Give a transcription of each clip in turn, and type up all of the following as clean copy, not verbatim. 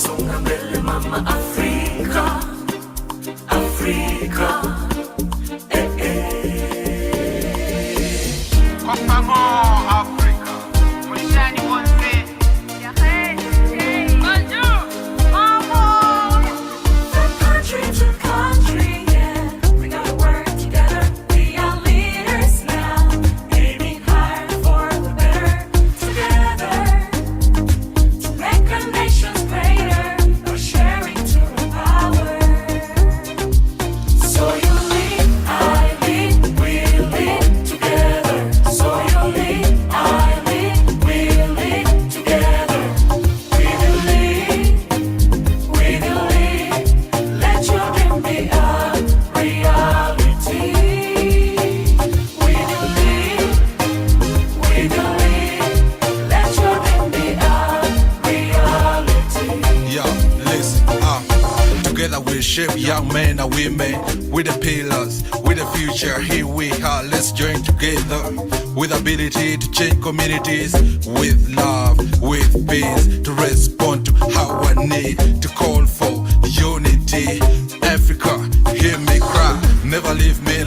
Songa mbele mama Afrika, Afrika. Continental Africa. Mwishani wonse. Yeah, hey, hey. Bonjour. Mama. From country to country, yeah, we gotta work together. We are leaders now, aiming higher for the better. Together, to make our nations greater, we're sharing to the power. So you lead, I lead, we lead together. So you lead, I lead, we lead together. We will lead, we will lead. Let your dream be a reality. We will lead, we will lead. Let your dream be a reality. Yo, listen, together we shape young men and women. With the pillars, with the future, here we are. Let's join together with ability to change communities, with love, with peace, to respond to our need, to call for unity. Africa, hear me cry, never leave me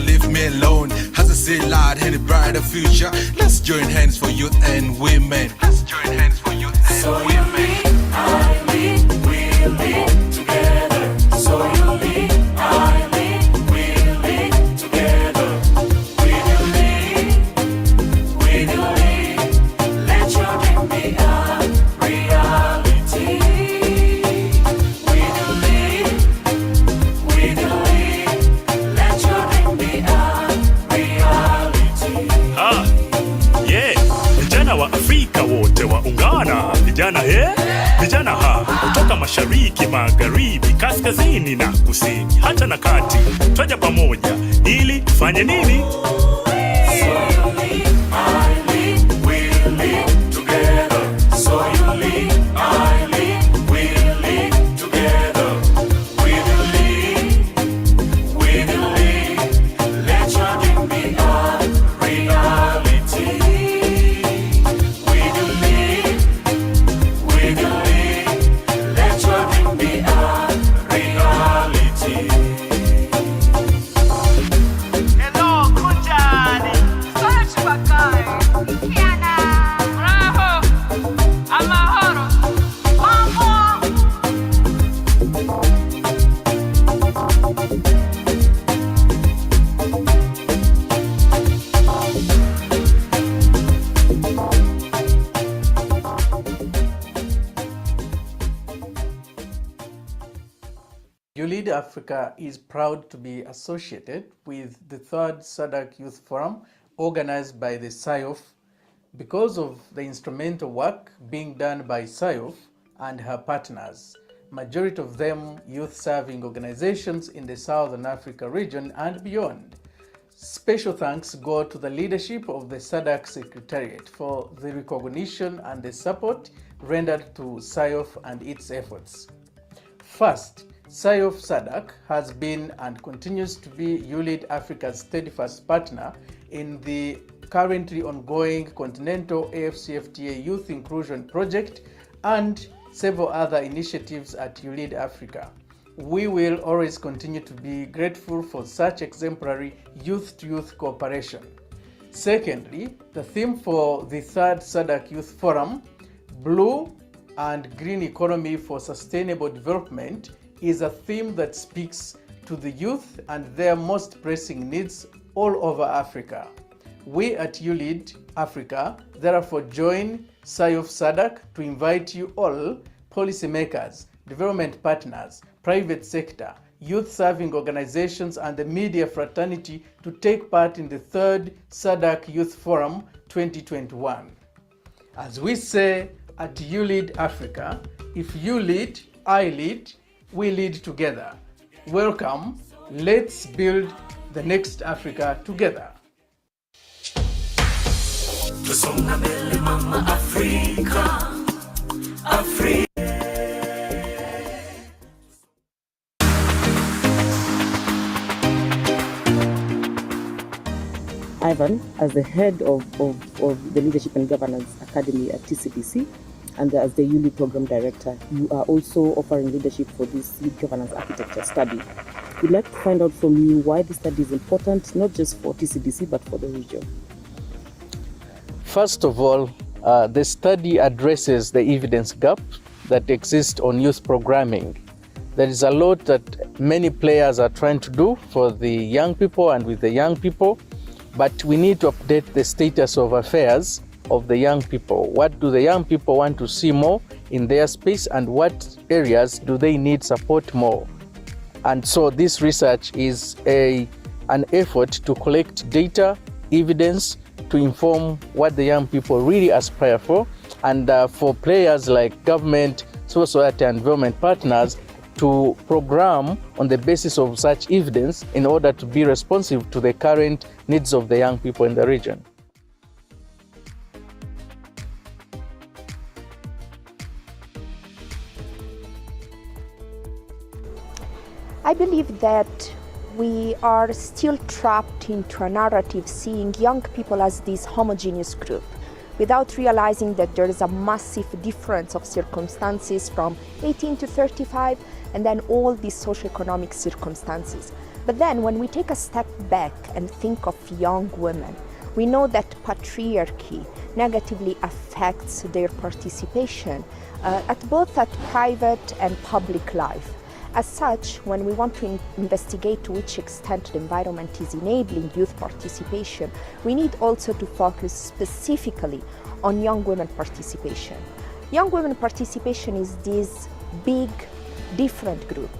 alone. As I see light in a brighter future, let's join hands for youth and women. Let's join hands for youth and So you women. lead, I lead, we lead together. So you lead, I lead, we lead together. We will lead, we will lead. Let your dream be a reality. We will lead, we will lead. Let your dream be a reality. Yeah, vijana wa Afrika wote waungana, vijana vijana kutoka mashariki, magharibi, kaskazini na kusini, hata na kati, twaja pamoja ili tufanye nini? So you lead, I lead, we lead together. So you lead, I lead, we lead together. We will lead, we will lead. Let your dream be a reality. We will lead, we will lead. Let your dream be a reality. Hello, kunjani. Search bakai. Kiana. Bravo. Amahoro. Mama. YouLead Africa is proud to be associated with the third SADC Youth Forum organized by the SAYOF because of the instrumental work being done by SAYOF and her partners, majority of them youth-serving organizations in the Southern Africa region and beyond. Special thanks go to the leadership of the SADC Secretariat for the recognition and the support rendered to SAYOF and its efforts. First, SAYOF SADC has been and continues to be YouLead Africa's steadfast partner in the currently ongoing Continental AFCFTA Youth Inclusion Project and several other initiatives at YouLead Africa. We will always continue to be grateful for such exemplary youth-to-youth cooperation. Secondly, the theme for the third SADC Youth Forum, Blue and Green Economy for Sustainable Development, is a theme that speaks to the youth and their most pressing needs all over Africa. We at YouLead Africa therefore join SAYOF SADC to invite you all, policymakers, development partners, private sector, youth-serving organizations and the media fraternity to take part in the third SADC Youth Forum 2021. As we say at YouLead Africa, if you lead, I lead, we lead together. Welcome, let's build the next Africa together. Tusonga mbele mama Afrika, Afrika. Ivan, as the head of the Leadership and Governance Academy at TCBC, and as the YouLead program director, you are also offering leadership for this youth governance architecture study. We'd like to find out from you why this study is important, not just for TCDC, but for the region. First of all, the study addresses the evidence gap that exists on youth programming. There is a lot that many players are trying to do for the young people and with the young people, but we need to update the status of affairs of the young people. What do the young people want to see more in their space, and what areas do they need support more? And so this research is an effort to collect data, evidence, to inform what the young people really aspire for, and for players like government, society and development partners to program on the basis of such evidence in order to be responsive to the current needs of the young people in the region. I believe that we are still trapped into a narrative seeing young people as this homogeneous group, without realizing that there is a massive difference of circumstances from 18 to 35 and then all these socioeconomic circumstances. But then when we take a step back and think of young women, we know that patriarchy negatively affects their participation at private and public life. As such, when we want to investigate to which extent the environment is enabling youth participation, we need also to focus specifically on young women participation. Young women participation is this big, different group.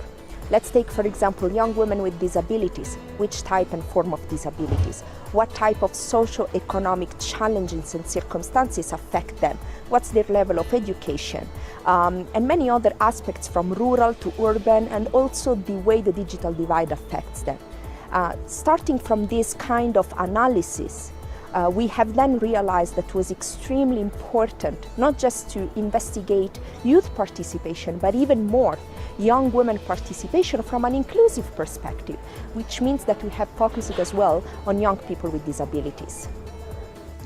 Let's take, for example, young women with disabilities. Which type and form of disabilities? What type of socio-economic challenges and circumstances affect them? What's their level of education? And many other aspects from rural to urban, and also the way the digital divide affects them. Starting from this kind of analysis, we have then realized that it was extremely important not just to investigate youth participation, but even more young women participation from an inclusive perspective, which means that we have focused as well on young people with disabilities.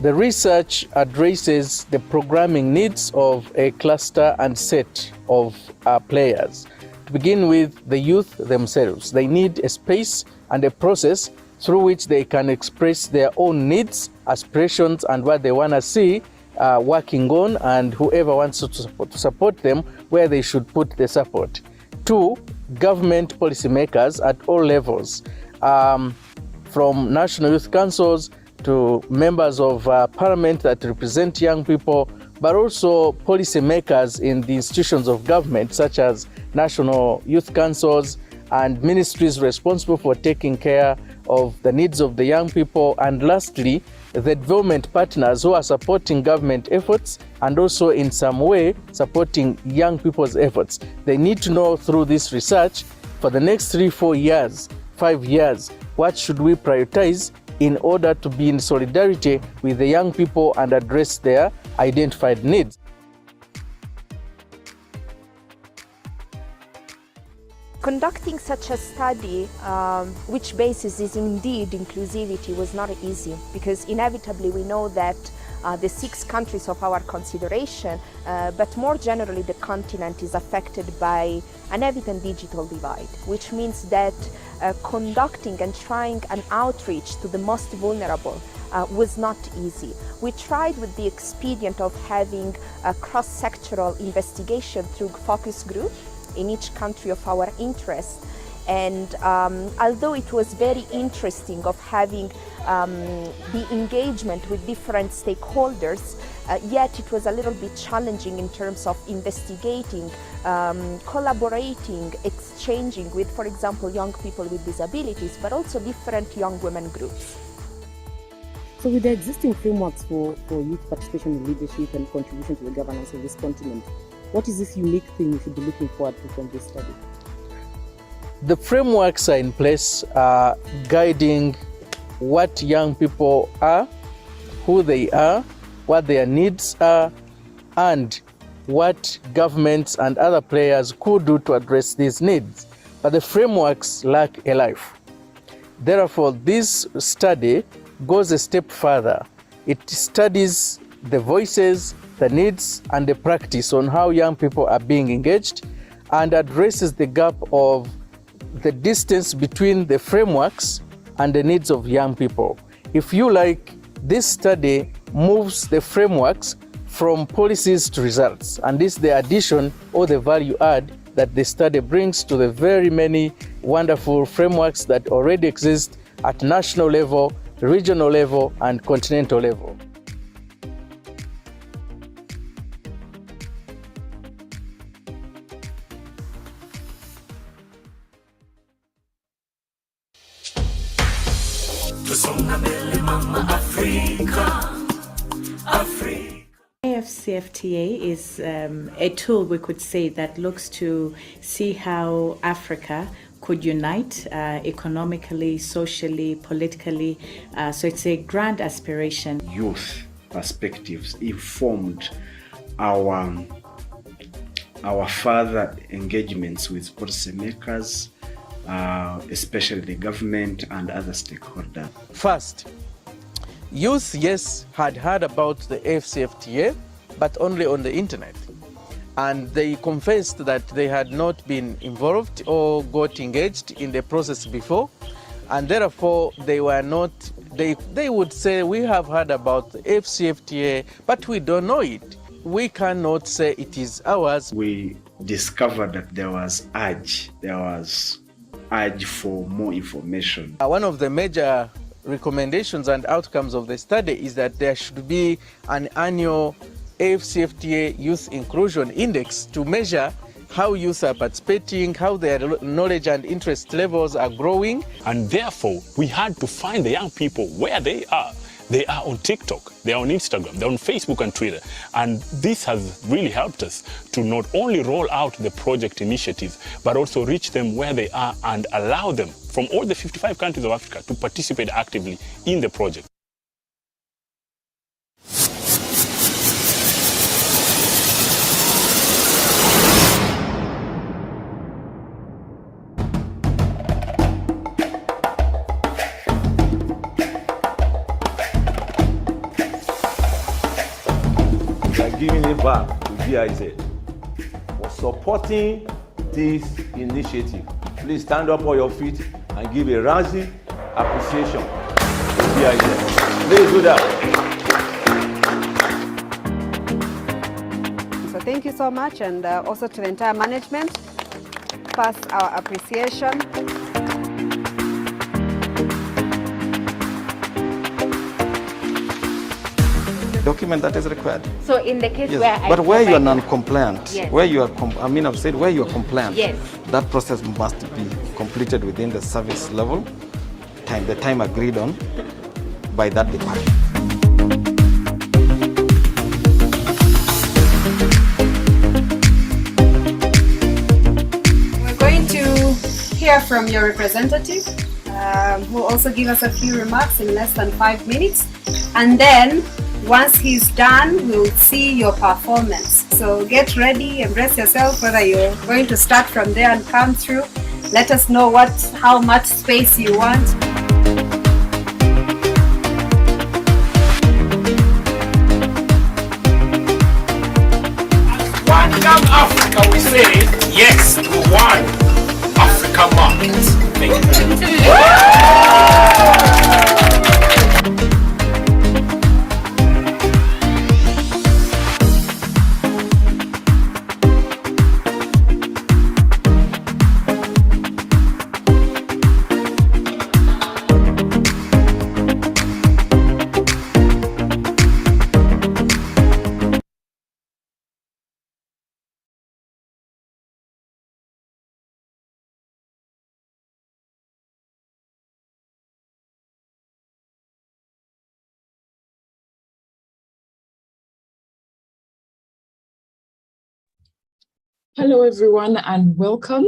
The research addresses the programming needs of a cluster and set of players. To begin with, the youth themselves. They need a space and a process through which they can express their own needs, aspirations, and what they want to see working on, and whoever wants to support them, where they should put the support. 2, government policymakers at all levels, from national youth councils to members of parliament that represent young people, but also policymakers in the institutions of government, such as national youth councils and ministries responsible for taking care of the needs of the young people, and lastly, the development partners who are supporting government efforts and also in some way supporting young people's efforts. They need to know through this research for the next 3, 4 years, 5 years, what should we prioritize in order to be in solidarity with the young people and address their identified needs. Conducting such a study, which basis is indeed inclusivity, was not easy, because inevitably we know that the 6 countries of our consideration, but more generally the continent, is affected by an evident digital divide, which means that conducting and trying an outreach to the most vulnerable was not easy. We tried with the expedient of having a cross-sectoral investigation through focus groups in each country of our interest, and although it was very interesting of having the engagement with different stakeholders, yet it was a little bit challenging in terms of investigating, collaborating, exchanging with, for example, young people with disabilities, but also different young women groups. So with the existing frameworks for youth participation in leadership and contribution to the governance of this continent, what is this unique thing we should be looking forward to from this study? The frameworks are in place, guiding what young people are, who they are, what their needs are, and what governments and other players could do to address these needs. But the frameworks lack a life. Therefore, this study goes a step further. It studies the voices, the needs and the practice on how young people are being engaged, and addresses the gap of the distance between the frameworks and the needs of young people. If you like, this study moves the frameworks from policies to results, and this is the addition or the value add that the study brings to the very many wonderful frameworks that already exist at national level, regional level, and continental level. AFCFTA is a tool, we could say, that looks to see how Africa could unite economically, socially, politically. So it's a grand aspiration. Youth perspectives informed our further engagements with policymakers, especially the government and other stakeholders. First, youth, yes, had heard about the AFCFTA, but only on the internet. And they confessed that they had not been involved or got engaged in the process before. And therefore, they were not, they would say, we have heard about the AFCFTA, but we don't know it. We cannot say it is ours. We discovered that there was urge for more information. One of the major recommendations and outcomes of the study is that there should be an annual AFCFTA Youth Inclusion Index to measure how youth are participating, how their knowledge and interest levels are growing. And therefore, we had to find the young people where they are. They are on TikTok, they are on Instagram, they're on Facebook and Twitter. And this has really helped us to not only roll out the project initiatives, but also reach them where they are and allow them from all the 55 countries of Africa to participate actively in the project. Giving it back to GIZ for supporting this initiative. Please stand up on your feet and give a rousing appreciation to GIZ. Please do that. So thank you so much, and also to the entire management. Pass our appreciation. Document that is required. So in the case yes. where but where you are non-compliant, yes. where you are, I've said where you are compliant, yes. that process must be completed within the service level, the time agreed on by that department. We're going to hear from your representative, who will also give us a few remarks in less than 5 minutes. And then, once he's done, we'll see your performance. So get ready, embrace yourself, whether you're going to start from there and come through. Let us know how much space you want. One Young Africa, we say yes to one Africa market. Thank you. Hello, everyone, and welcome.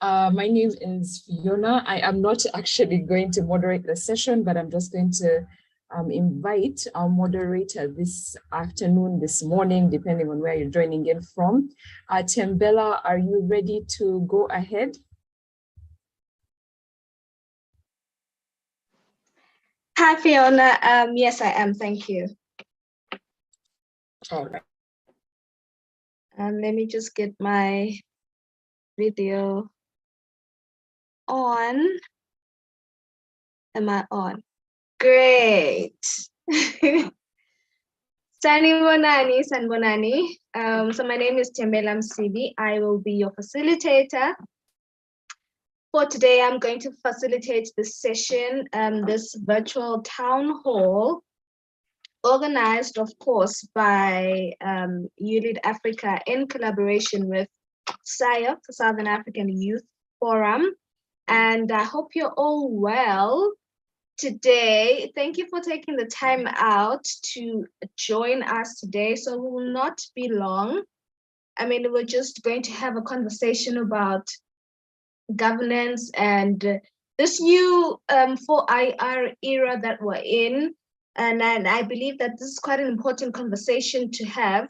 My name is Fiona. I am not actually going to moderate the session, but I'm just going to invite our moderator this afternoon, this morning, depending on where you're joining in from. Tembela, are you ready to go ahead? Hi, Fiona. Yes, I am. Thank you. All right. Let me just get my video on. Am I on? Great. Sanibonani. So my name is Tembela Msibi. I will be your facilitator. For today, I'm going to facilitate this session, this virtual town hall, organized, of course, by YouLead Africa in collaboration with SIOF, the Southern African Youth Forum. And I hope you're all well today. Thank you for taking the time out to join us today. So we will not be long. I mean, we're just going to have a conversation about governance and this new 4IR era that we're in. And I believe that this is quite an important conversation to have.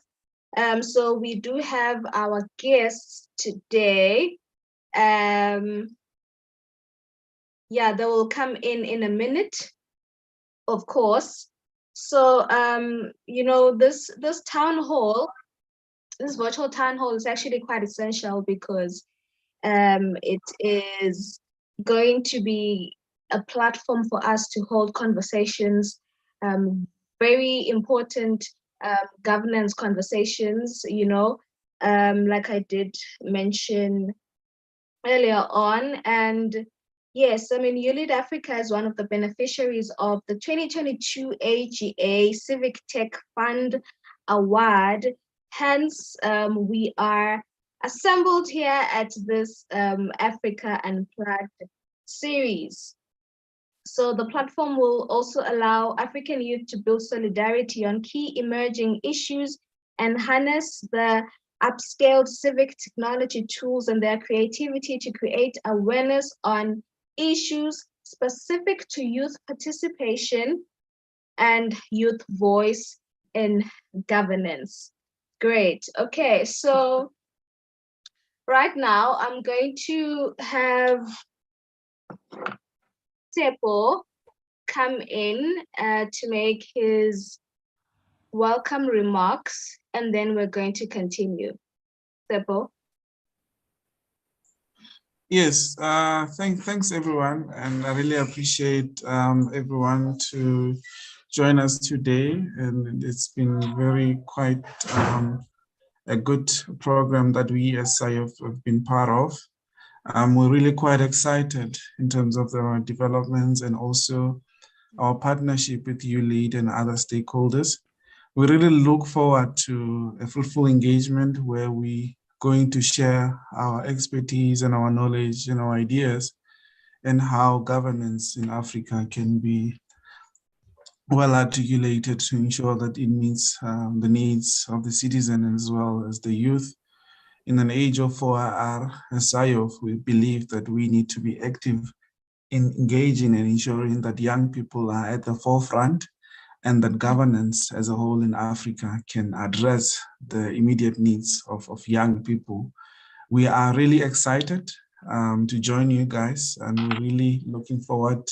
So we do have our guests today. Yeah, they will come in a minute, of course. So, you know, this town hall, this virtual town hall is actually quite essential because it is going to be a platform for us to hold conversations, very important governance conversations, you know, like I did mention earlier on. And yes, I mean, YouLead Africa is one of the beneficiaries of the 2022 AGA Civic Tech Fund Award. Hence, we are assembled here at this Africa Unplugged series. So the platform will also allow African youth to build solidarity on key emerging issues and harness the upscaled civic technology tools and their creativity to create awareness on issues specific to youth participation and youth voice in governance. Great. Okay, so right now I'm going to have Tepo come in to make his welcome remarks, and then we're going to continue. Tepo. Yes, thanks everyone, and I really appreciate everyone to join us today, and it's been quite a good program that we as SIOF have been part of. We're really quite excited in terms of the developments and also our partnership with YouLead and other stakeholders. We really look forward to a fruitful engagement where we going to share our expertise and our knowledge and our ideas and how governance in Africa can be well articulated to ensure that it meets the needs of the citizen as well as the youth. In an age of 4IR as SIOF, we believe that we need to be active in engaging and ensuring that young people are at the forefront and that governance as a whole in Africa can address the immediate needs of young people. We are really excited to join you guys, and we're really looking forward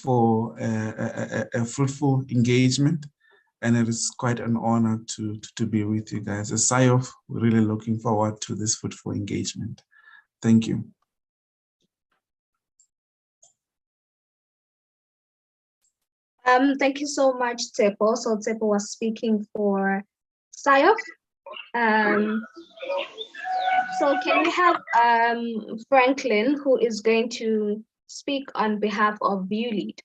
for a fruitful engagement. And it is quite an honor to be with you guys. As SIOF, we're really looking forward to this fruitful engagement. Thank you. Thank you so much, Tepo. So Tepo was speaking for SIOF. So can we have Franklin, who is going to speak on behalf of YouLead?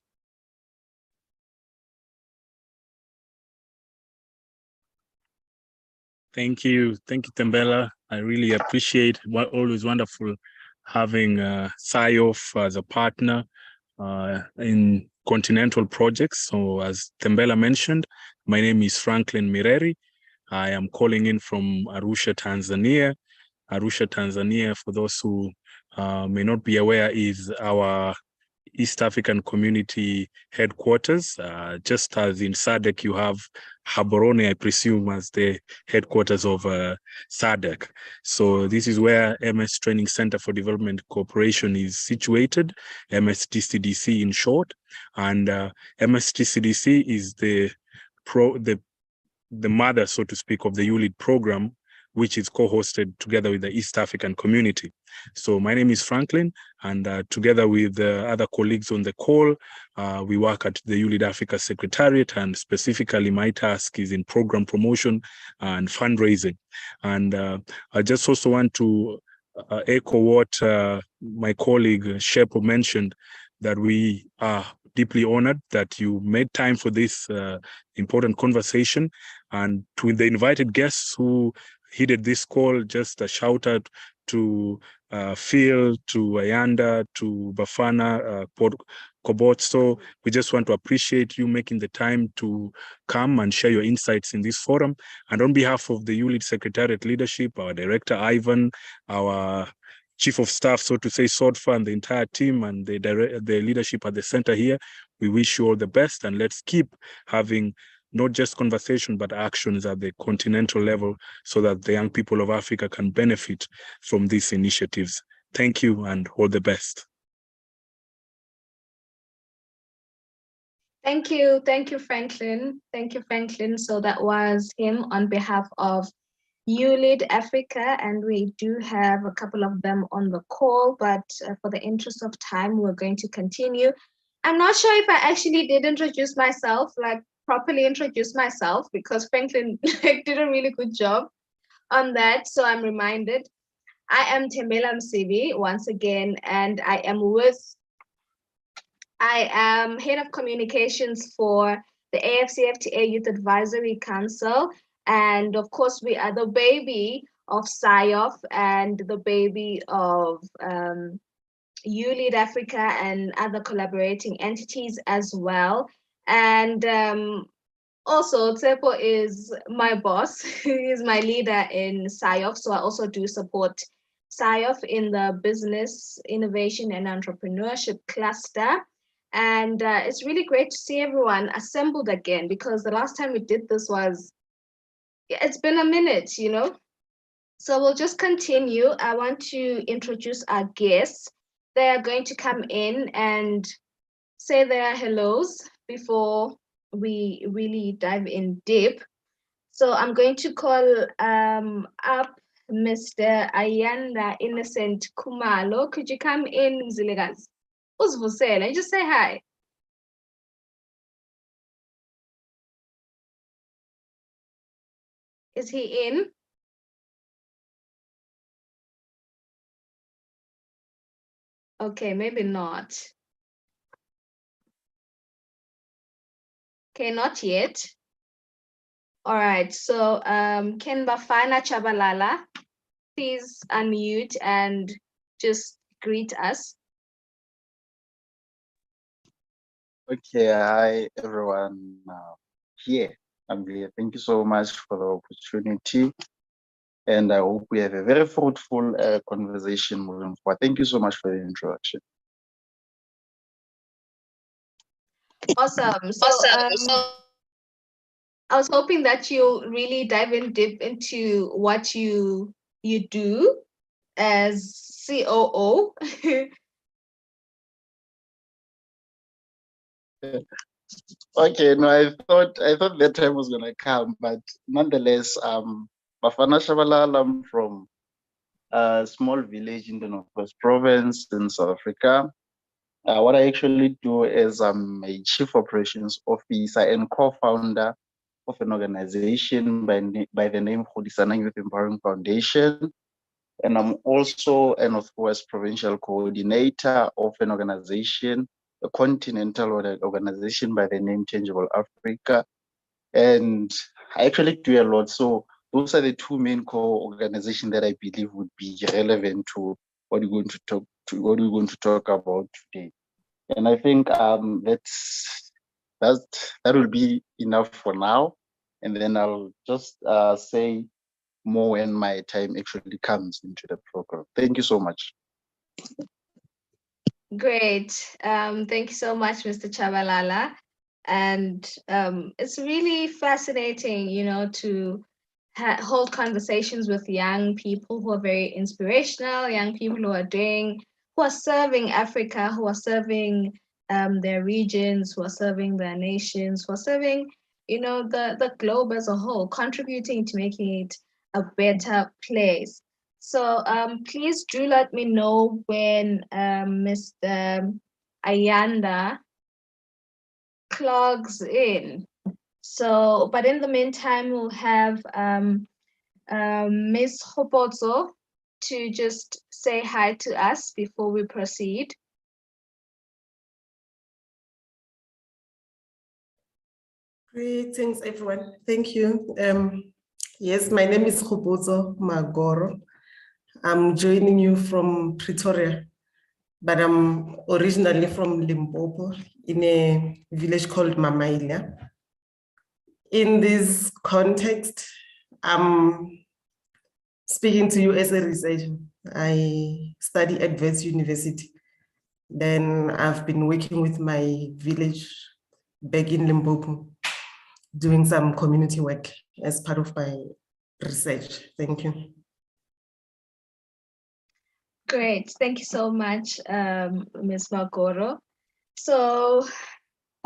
Thank you, Tembela. I really appreciate always wonderful having SIOF as a partner in Continental projects. So as Tembela mentioned, my name is Franklin Mireri. I am calling in from Arusha, Tanzania. Arusha, Tanzania, for those who may not be aware, is our East African Community headquarters. Just as in SADC, you have Gaborone, I presume, as the headquarters of SADC. So this is where MS Training Center for Development Cooperation is situated, MSTCDC in short. And MSTCDC is the mother, so to speak, of the YouLead program, which is co-hosted together with the East African community. So my name is Franklin, and together with other colleagues on the call, we work at the YouLead Africa Secretariat, and specifically my task is in program promotion and fundraising. And I just also want to echo what my colleague Shepo mentioned, that we are deeply honored that you made time for this important conversation. And to the invited guests who heeded this call, just a shout out to Phil, to Ayanda, to Bafana, Kobotso. We just want to appreciate you making the time to come and share your insights in this forum. And on behalf of the YouLead Secretariat leadership, our director Ivan, our Chief of Staff, so to say, Sodfa, and the entire team and the leadership at the center here, we wish you all the best, and let's keep having not just conversation, but actions at the continental level so that the young people of Africa can benefit from these initiatives. Thank you and all the best. Thank you, Franklin. Thank you, Franklin. So that was him on behalf of YouLead Africa, and we do have a couple of them on the call, but for the interest of time, we're going to continue. I'm not sure if I actually did introduce myself, like properly introduce myself, because Franklin did a really good job on that. So I'm reminded. I am Tembela Msibi once again, and I am head of communications for the AFCFTA Youth Advisory Council. And of course, we are the baby of SIOF and the baby of YouLead Africa and other collaborating entities as well. And also, Tsepo is my boss. He is my leader in SIOF. So I also do support SIOF in the business, innovation, and entrepreneurship cluster. And it's really great to see everyone assembled again, because the last time we did this it's been a minute, you know? So we'll just continue. I want to introduce our guests. They are going to come in and say their hellos before we really dive in deep. So I'm going to call up Mr. Ayanda Innocent Kumalo. Could you come in, Mzilekazi? Uzivusele, just say hi. Is he in? Okay, maybe not. Okay, not yet. All right, so Ken Bafana Chabalala, please unmute and just greet us. Okay, hi everyone here. I'm here. Thank you so much for the opportunity. And I hope we have a very fruitful conversation moving forward. Thank you so much for the introduction. Awesome. So, I was hoping that you'll really dive in deep into what you do as COO. Okay, no, I thought that time was gonna come, but nonetheless, Bafana Shabalala, I'm from a small village in the Northwest Province in South Africa. What I actually do is I'm a chief operations officer and co-founder of an organization by the name Khudisanang Youth Empowering Foundation. And I'm also a Northwest Provincial Coordinator of an organization, a Continental organization by the name Tangible Africa. And I actually do a lot. So those are the two main core organizations that I believe would be relevant to what we're going to talk about today. And I think that will be enough for now. And then I'll just say more when my time actually comes into the program. Thank you so much. Great. Thank you so much, Mr. Chabalala. And it's really fascinating, you know, to hold conversations with young people who are very inspirational, young people who are serving Africa, who are serving their regions, who are serving their nations, who are serving, you know, the globe as a whole, contributing to making it a better place. So please do let me know when Mr. Ayanda clogs in. So, but in the meantime, we'll have Ms. Hopotso to just say hi to us before we proceed. Greetings, everyone. Thank you. Yes, my name is Kgobozo Magoro. I'm joining you from Pretoria, but I'm originally from Limpopo in a village called Mamailia. In this context, I'm speaking to you as a researcher. I study at Wits University. Then I've been working with my village back in Limpopo, doing some community work as part of my research. Thank you. Great, thank you so much, Ms. Magoro. So,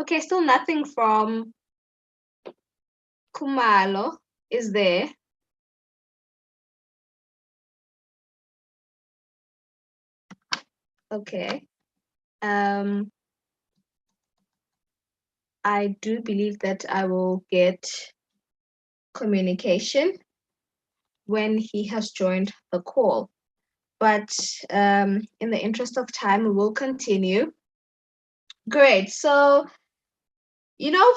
okay, still nothing from Kumalo, is there? Okay. I do believe that I will get communication when he has joined the call. But in the interest of time, we will continue. Great. So, you know,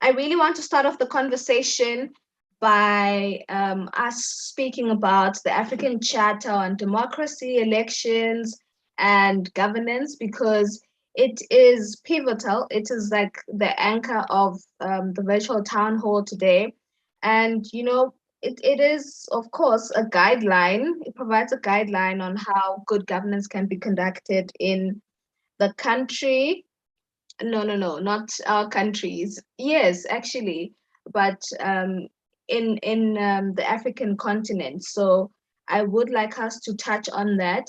I really want to start off the conversation by us speaking about the African Charter on Democracy, Elections, and Governance, because it is pivotal. It is like the anchor of the virtual town hall today. And, you know, it is, of course, a guideline. It provides a guideline on how good governance can be conducted in the country. No, not our countries. Yes, actually, but in the African continent. So I would like us to touch on that.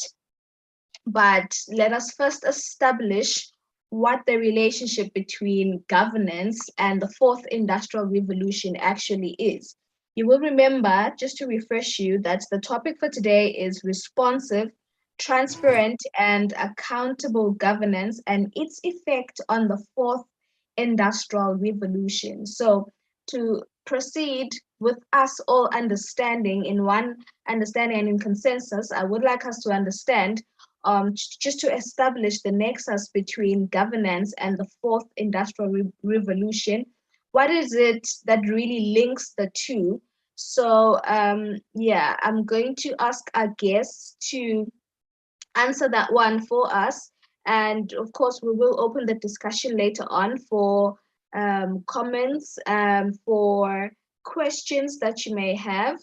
But let us first establish what the relationship between governance and the fourth industrial revolution actually is. You will remember, just to refresh you, that the topic for today is responsive, transparent, and accountable governance and its effect on the fourth industrial revolution. So to proceed with us all understanding in one understanding and in consensus, I would like us to understand just to establish the nexus between governance and the fourth industrial revolution. What is it that really links the two? So yeah, I'm going to ask our guests to answer that one for us. And of course, we will open the discussion later on for comments, for questions that you may have.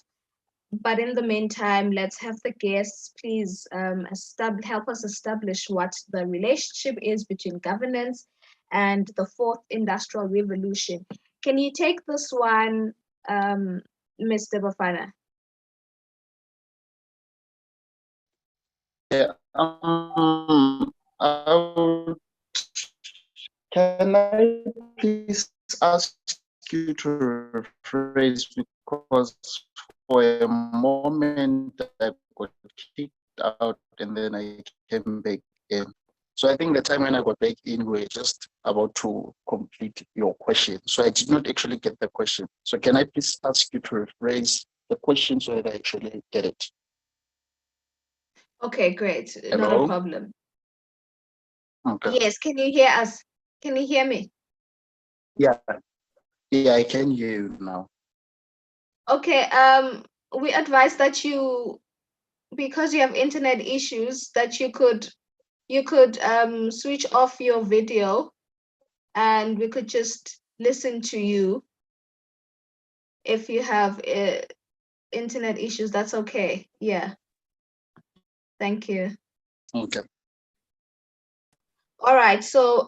But in the meantime, let's have the guests please help us establish what the relationship is between governance and the fourth industrial revolution. Can you take this one, Mr. Bafana? Yeah, can I please ask you to rephrase, because for a moment I got kicked out and then I came back in. So I think the time when I got back in, we were just about to complete your question. So I did not actually get the question. So can I please ask you to rephrase the question so that I actually get it? Okay, great. Not Hello? a problem. Okay. Yes, can you hear us? Can you hear me? Yeah, I can hear you now. Okay, we advise that you, because you have internet issues, that you could switch off your video and we could just listen to you. If you have internet issues, that's okay. Yeah. Thank you. Okay. All right. So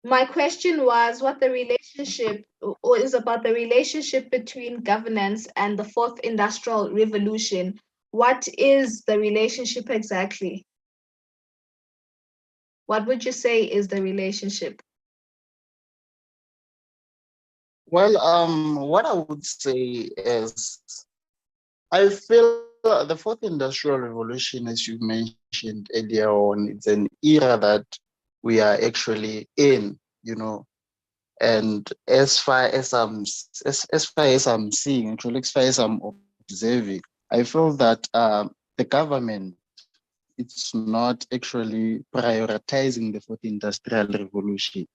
my question was what the relationship or is about the relationship between governance and the fourth industrial revolution. What is the relationship exactly? What would you say is the relationship? Well, what I would say is I feel the fourth industrial revolution, as you mentioned earlier on, it's an era that we are actually in, you know. And as far as as far as I'm seeing, actually, as far as I'm observing, I feel that the government, it's not actually prioritizing the fourth industrial revolution.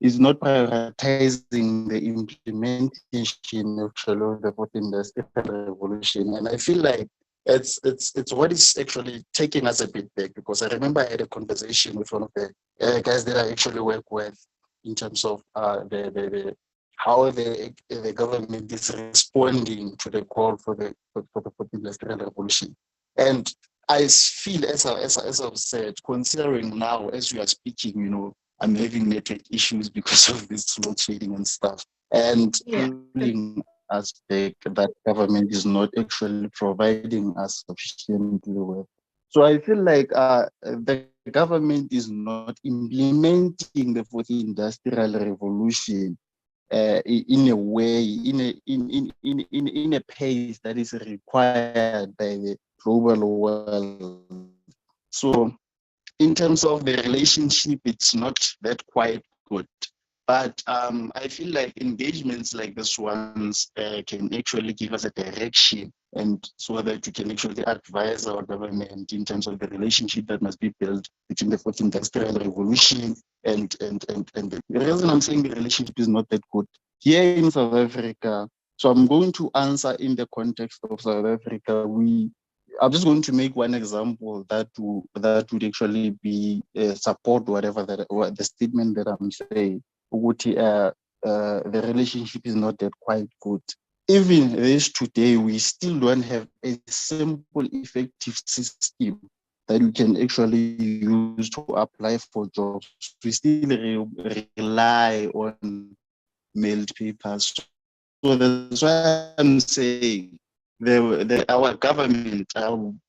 It's not prioritizing the implementation actually of the fourth industrial revolution. And I feel like it's what is actually taking us a bit back, because I remember I had a conversation with one of the guys that I actually work with in terms of the how the government is responding to the call for the fourth industrial revolution. And I feel, as I've said, considering now as we are speaking, you know, I'm having network issues because of this load shedding and stuff. And feeling aspect that government is not actually providing us sufficiently with. So I feel like the government is not implementing the fourth industrial revolution in a way, in a pace that is required by the global world. So in terms of the relationship, it's not that quite good. But I feel like engagements like this ones can actually give us a direction, and so that we can actually advise our government in terms of the relationship that must be built between the fourth industrial revolution and the reason I'm saying the relationship is not that good here in South Africa. So I'm going to answer in the context of South Africa. I'm just going to make one example that would actually be support whatever the statement that I'm saying. The relationship is not that quite good. Even this today, we still don't have a simple, effective system that we can actually use to apply for jobs. We still rely on mailed papers. So that's why I'm saying our government, I'm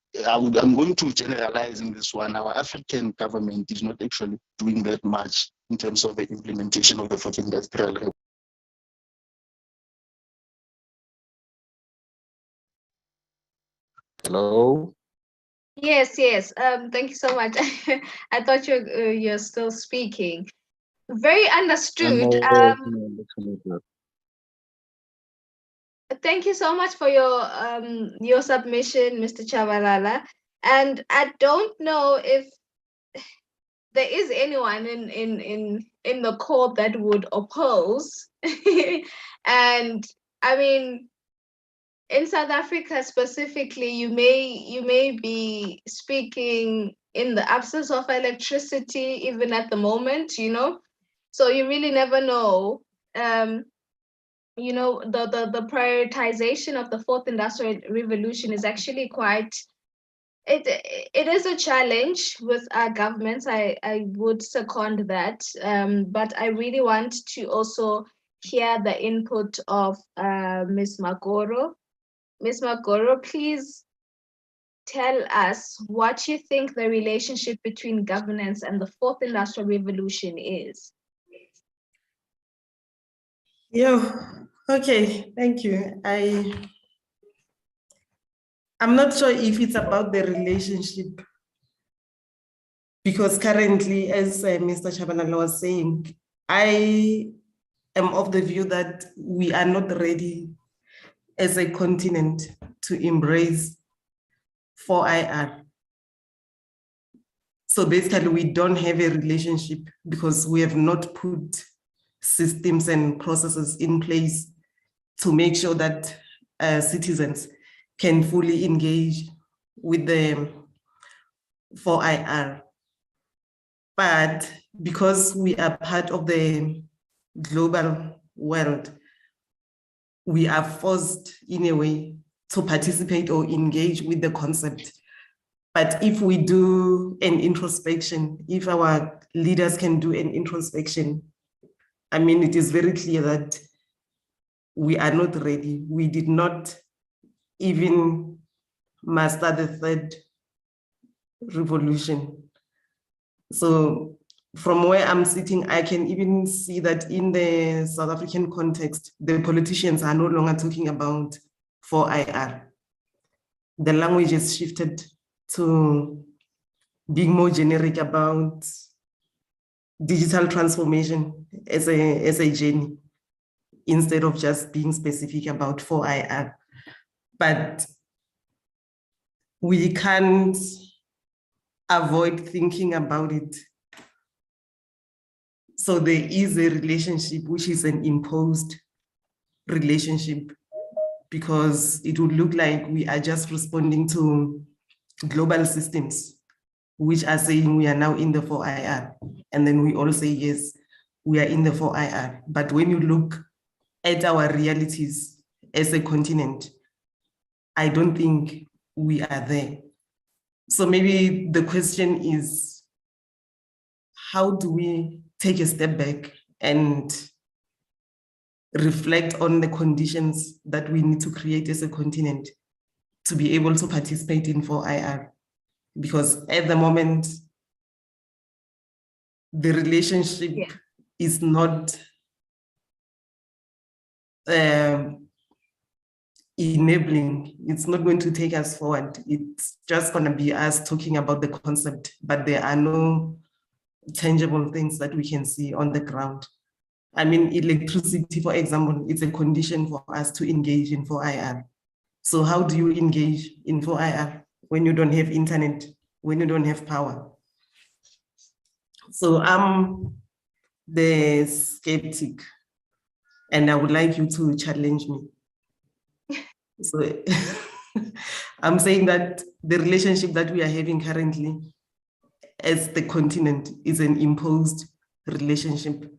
going to generalize in this one. Our African government is not actually doing that much in terms of the implementation of the fourth industrial revolution. Hello? Yes, yes. Thank you so much. I thought you're still speaking. Very understood. Thank you so much for your submission, Mr. Chabalala. And I don't know if there is anyone in the court that would oppose. And I mean, in South Africa specifically, you may be speaking in the absence of electricity, even at the moment, you know. So you really never know. You know, the prioritization of the fourth industrial revolution is actually quite. It is a challenge with our governments. I would second that. But I really want to also hear the input of Ms. Magoro. Ms. Magoro, please tell us what you think the relationship between governance and the fourth industrial revolution is. Yeah, okay, thank you. I'm not sure if it's about the relationship, because currently, as Mr. Chabalala was saying, I am of the view that we are not ready as a continent to embrace 4IR. So basically, we don't have a relationship because we have not put systems and processes in place to make sure that citizens can fully engage with the 4IR. But because we are part of the global world, we are forced in a way to participate or engage with the concept. But if we do an introspection, if our leaders can do an introspection, I mean, it is very clear that we are not ready. We did not even master the third revolution. So from where I'm sitting, I can even see that in the South African context, the politicians are no longer talking about 4IR. the language has shifted to being more generic about digital transformation as a journey, instead of just being specific about 4IR. But we can't avoid thinking about it. So there is a relationship which is an imposed relationship, because it would look like we are just responding to global systems which are saying we are now in the 4IR. And then we all say, yes, we are in the 4IR. But when you look at our realities as a continent, I don't think we are there. So maybe the question is, how do we take a step back and reflect on the conditions that we need to create as a continent to be able to participate in 4IR? Because at the moment, the relationship is not enabling. It's not going to take us forward. It's just going to be us talking about the concept, but there are no tangible things that we can see on the ground. I mean, electricity, for example, it's a condition for us to engage in 4IR. So how do you engage in 4IR when you don't have internet, when you don't have power? So I'm the skeptic, and I would like you to challenge me. So I'm saying that the relationship that we are having currently as the continent is an imposed relationship.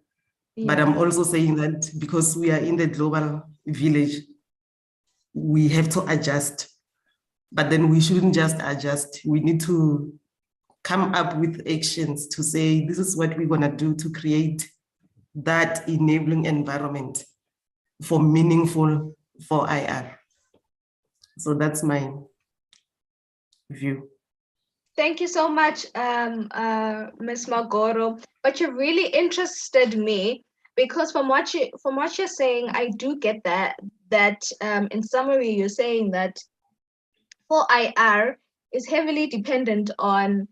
But I'm also saying that because we are in the global village, we have to adjust. But then we shouldn't just adjust. We need to come up with actions to say, this is what we're going to do to create that enabling environment for meaningful 4IR. So that's my view. Thank you so much, Ms. Magoro. But you really interested me, because from what you're saying, I do get that in summary, you're saying that 4IR is heavily dependent on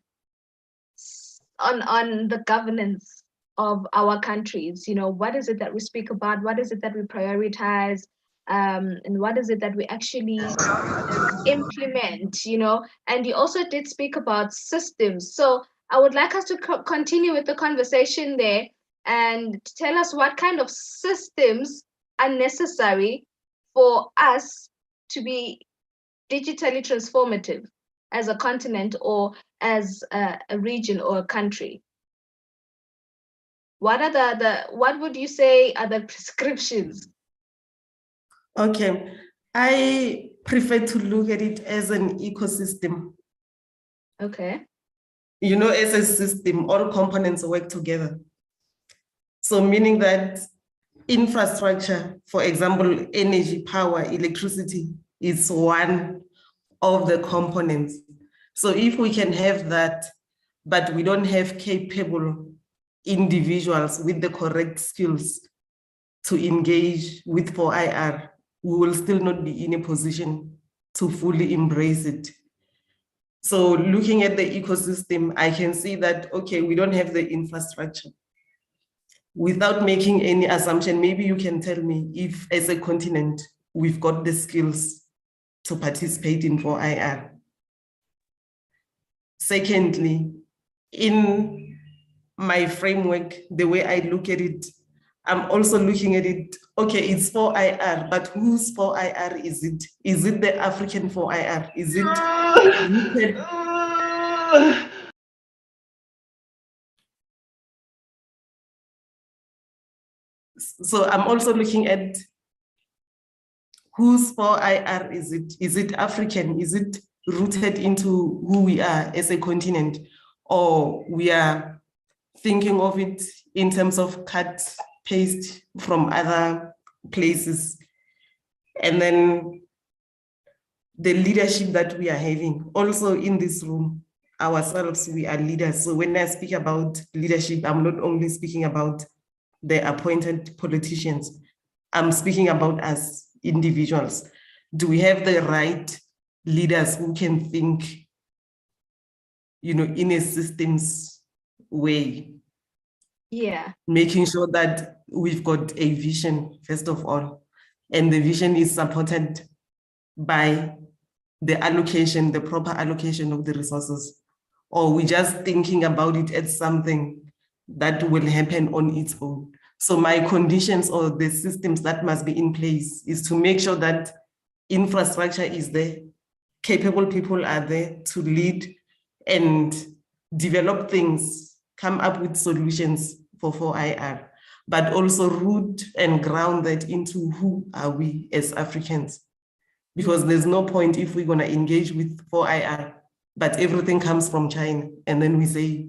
the governance of our countries. You know, what is it that we speak about? What is it that we prioritize? And what is it that we actually implement, you know? And you also did speak about systems. So I would like us to continue with the conversation there and tell us what kind of systems are necessary for us to be digitally transformative as a continent or as a region or a country. What are what would you say are the prescriptions? Okay, I prefer to look at it as an ecosystem. Okay. You know, as a system, all components work together. So meaning that infrastructure, for example, energy, power, electricity is one of the components. So if we can have that, but we don't have capable individuals with the correct skills to engage with 4IR, we will still not be in a position to fully embrace it. So looking at the ecosystem, I can see that, okay, we don't have the infrastructure. Without making any assumption, maybe you can tell me if as a continent, we've got the skills to participate in 4IR. Secondly, in my framework, the way I look at it, I'm also looking at it, okay, it's 4IR, but whose 4IR is it? Is it the African 4IR? Is it rooted? So I'm also looking at whose 4IR is it? Is it African? Is it rooted into who we are as a continent? Or we are thinking of it in terms of cut, paste from other places? And then the leadership that we are having, also in this room, ourselves, we are leaders. So when I speak about leadership, I'm not only speaking about the appointed politicians, I'm speaking about us individuals. Do we have the right leaders who can think, in a systems way. Yeah. Making sure that we've got a vision, first of all, and the vision is supported by the allocation, the proper allocation of the resources, or we're just thinking about it as something that will happen on its own. So my conditions or the systems that must be in place is to make sure that infrastructure is there, capable people are there to lead and develop things, come up with solutions for 4IR, but also root and ground that into who are we as Africans. Because there's no point if we're gonna engage with 4IR, but everything comes from China, and then we say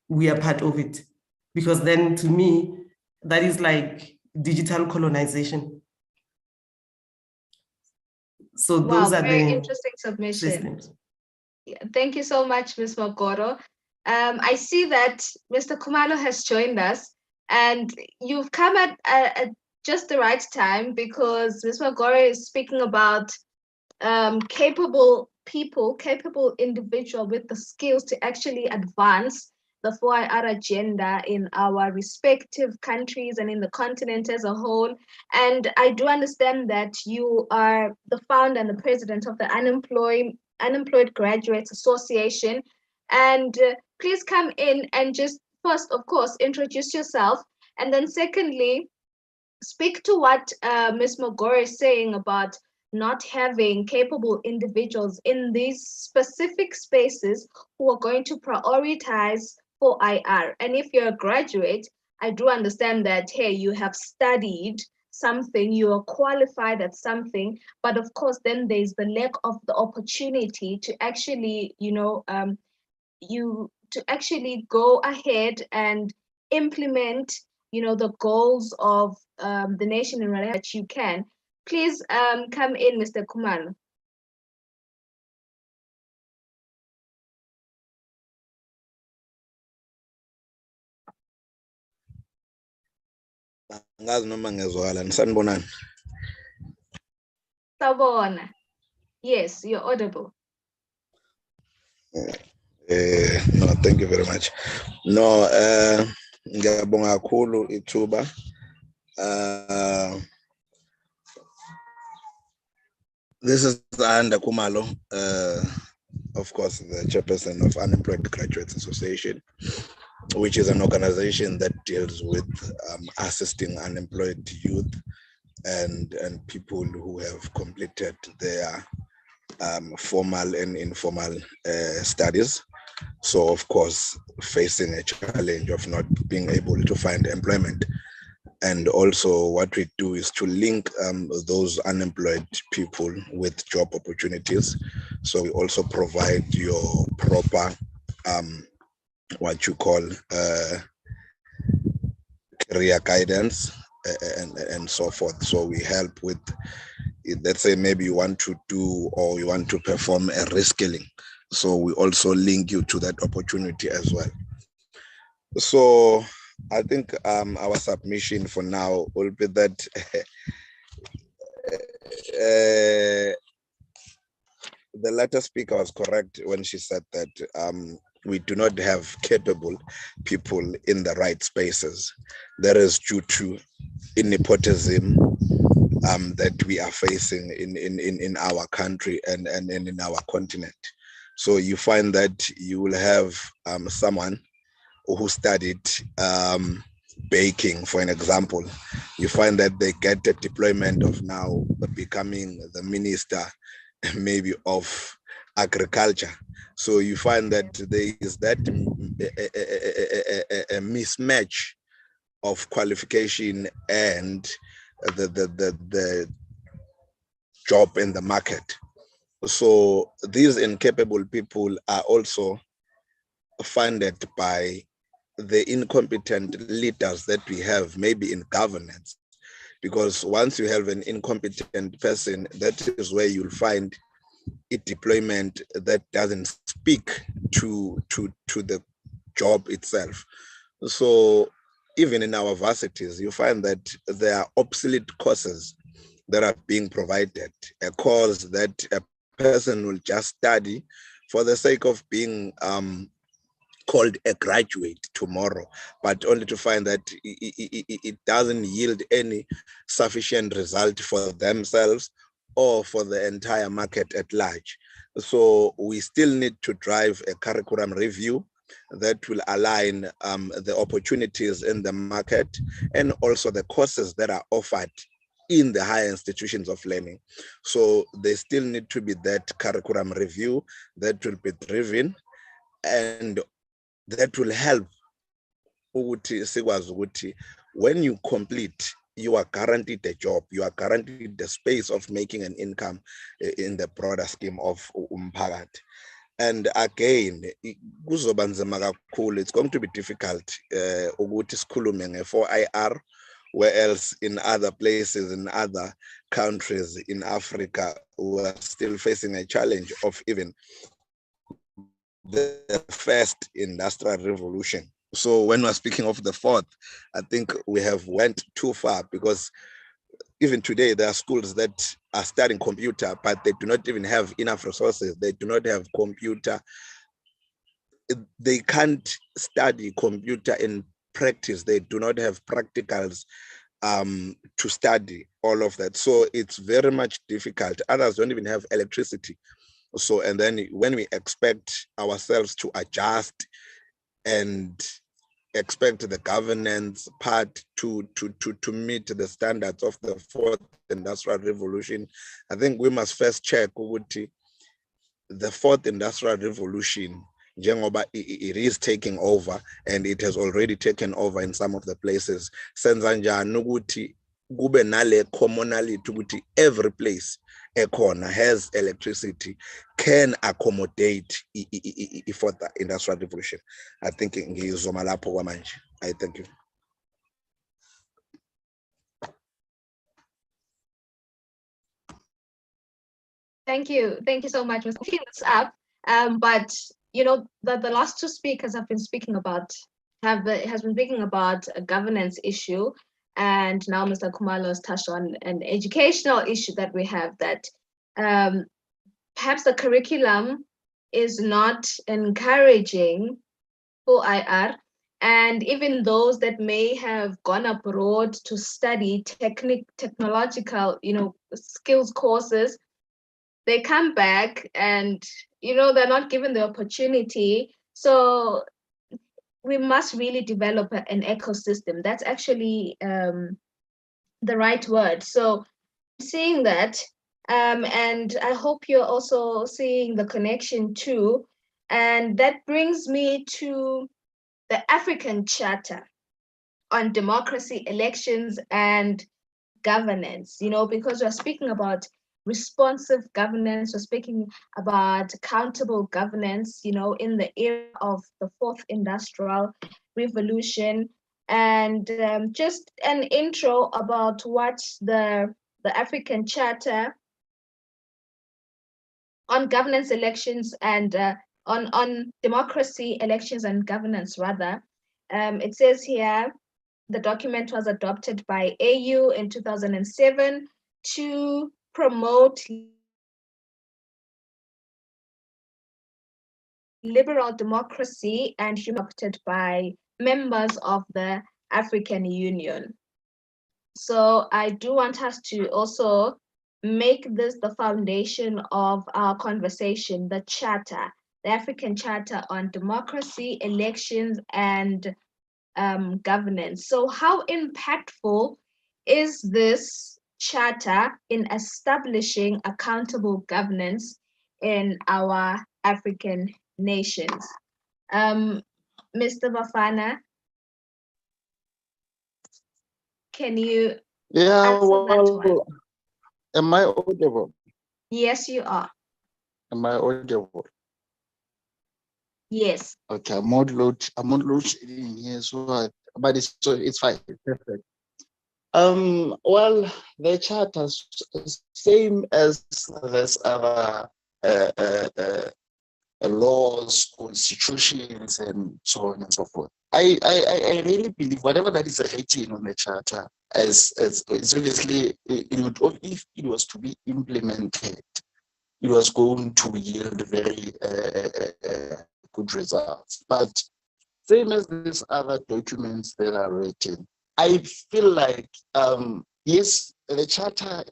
we are part of it. Because then to me, that is like digital colonization. So those are very the interesting submission. systems. Yeah, thank you so much, Ms. Magoro. I see that Mr. Kumalo has joined us, and you've come at just the right time because Ms. Magoro is speaking about capable people, capable individual with the skills to actually advance the 4IR agenda in our respective countries and in the continent as a whole. And I do understand that you are the founder and the president of the Unemployed Graduates Association. And please come in and just first, of course, introduce yourself. And then secondly, speak to what Ms. Magoro is saying about not having capable individuals in these specific spaces who are going to prioritize 4IR. And if you're a graduate, I do understand that, hey, you have studied something, you are qualified at something, but of course, then there's the lack of the opportunity to actually, to actually go ahead and implement, the goals of the nation in that you can. Please come in, Mr. Kumalo. Angazi noma ngezwakala nisanibonani. Sabona. Yes, you're audible. No, thank you very much. No, ngiyabonga kakhulu ithuba. This is Anda Kumalo, of course, the chairperson of Unemployed Graduates Association, which is an organization that deals with assisting unemployed youth and people who have completed their formal and informal studies. So, of course, facing a challenge of not being able to find employment. And also what we do is to link those unemployed people with job opportunities. So we also provide your proper, what you call career guidance and so forth. So we help with, let's say maybe you want to do or you want to perform a reskilling. So we also link you to that opportunity as well. So I think our submission for now will be that the latter speaker was correct when she said that we do not have capable people in the right spaces. That is due to nepotism that we are facing in our country and in our continent. So you find that you will have someone who studied baking, for an example. You find that they get a deployment of now becoming the minister maybe of agriculture. So you find that there is that a mismatch of qualification and the job in the market. So these incapable people are also funded by the incompetent leaders that we have, maybe in governance. Because once you have an incompetent person, that is where you'll find a deployment that doesn't speak to the job itself. So even in our varsities, you find that there are obsolete courses that are being provided, a course that a person will just study for the sake of being called a graduate tomorrow, but only to find that it doesn't yield any sufficient result for themselves or for the entire market at large. So we still need to drive a curriculum review that will align the opportunities in the market and also the courses that are offered in the higher institutions of learning. So there still need to be that curriculum review that will be driven, and that will help when you complete, you are guaranteed a job, you are guaranteed the space of making an income in the broader scheme of umphakathi. And again, it's going to be difficult ukuthi sikhulume nge-4IR, where else in other places, in other countries in Africa, we are still facing a challenge of even the first industrial revolution. So when we're speaking of the fourth, I think we have went too far, because even today there are schools that are studying computer, but they do not even have enough resources. They do not have computer. They can't study computer in practice. They do not have practicals to study all of that. So it's very much difficult. Others don't even have electricity. So, and then when we expect ourselves to adjust and expect the governance part to meet the standards of the fourth industrial revolution, I think we must first check ukuthi the fourth industrial revolution, njengoba it is taking over, and it has already taken over in some of the places, senza njani ukuthi kube nale commonality ukuthi every place ekhona has electricity, can accommodate the fourth industrial revolution. I think ngizoma lapho kwamanje. I thank you. Thank you so much, Mr. Picking this up. But you know, the last two speakers have been speaking about has been speaking about a governance issue, and now Mr. Khumalo has touched on an educational issue that we have, that perhaps the curriculum is not encouraging for IR, and even those that may have gone abroad to study technological, skills courses, they come back and they're not given the opportunity. So we must really develop an ecosystem. That's actually the right word. So seeing that, and I hope you're also seeing the connection too. And that brings me to the African Charter on Democracy, Elections, and Governance, because we're speaking about responsive governance, we're speaking about accountable governance, in the era of the fourth industrial revolution. And just an intro about what the African Charter on governance, elections, and on democracy, elections, and governance, rather. It says here, the document was adopted by AU in 2007 to promote liberal democracy and adopted by members of the African Union. So I do want us to also make this the foundation of our conversation, the Charter, the African Charter on Democracy, Elections, and Governance. So how impactful is this charter in establishing accountable governance in our African nations? Mr. Bafana, can you answer that one? Am I audible? Yes, you are. Am I audible? Yes. Okay, I'm not load shedding here, but it's fine. It's perfect. Well, the charter is same as this other laws, constitutions, and so on and so forth. I really believe whatever that is written on the charter, as it's obviously, if it was to be implemented, it was going to yield very good results. But same as these other documents that are written, I feel like yes, the charter.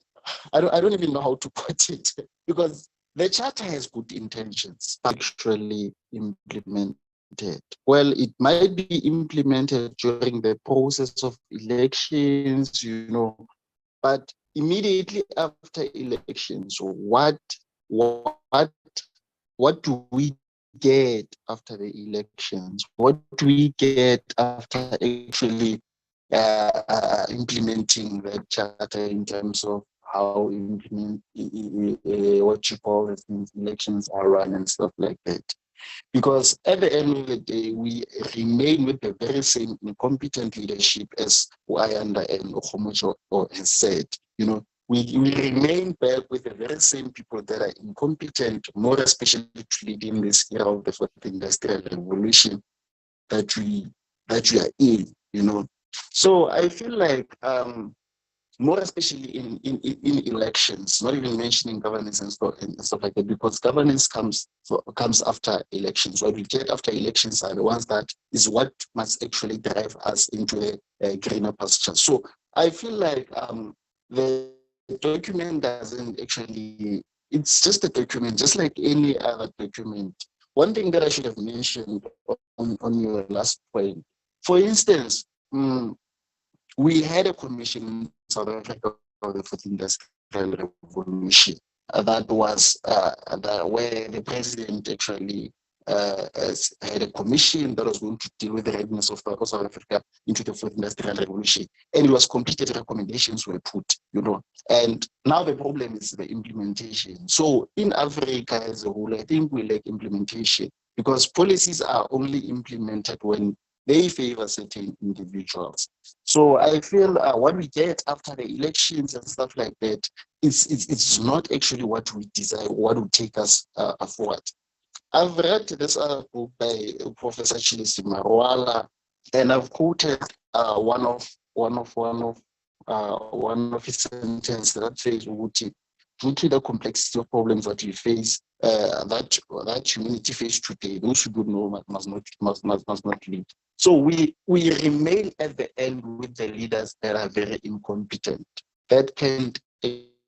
I don't even know how to put it because the charter has good intentions, but actually implemented. Well, it might be implemented during the process of elections, but immediately after elections, what what do we get after the elections? What do we get after actually implementing the charter in terms of how what you call it, elections are run and stuff like that? Because at the end of the day, we remain with the very same incompetent leadership as Ayanda and Okhomocho has said. We remain back with the very same people that are incompetent, more especially to lead in this era of the fourth industrial revolution that we are in. So I feel like more especially in elections, not even mentioning governance and stuff like that, because governance comes after elections. What we get after elections are the ones that is what must actually drive us into a greener pasture. So I feel like the document doesn't actually, it's just a document, just like any other document. One thing that I should have mentioned on your last point, for instance, we had a commission in South Africa for the fourth industrial revolution that was where the president actually had a commission that was going to deal with the readiness of South Africa into the fourth industrial revolution, and it was completed. Recommendations were put, and now the problem is the implementation. So in Africa as a whole, I think we lack implementation because policies are only implemented when they favor certain individuals. So I feel what we get after the elections and stuff like that, it's not actually what we desire, what would take us forward. I've read this book by Professor Chilisi Marwala, and I've quoted one of his sentences that says, due to the complexity of problems that we face, that humanity face today, those who don't know must not lead. So we remain at the end with the leaders that are very incompetent, that can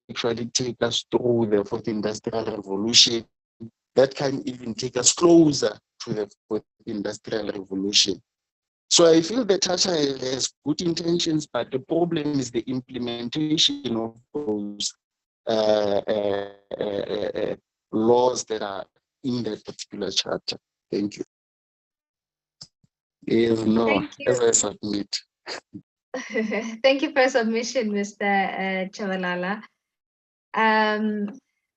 actually take us through the fourth industrial revolution, that can even take us closer to the fourth industrial revolution. So I feel the charter has good intentions, but the problem is the implementation of those laws that are in that particular charter. Thank you. Yes, no, Thank you. as I submit. Thank you for your submission, Mr. Chavalala.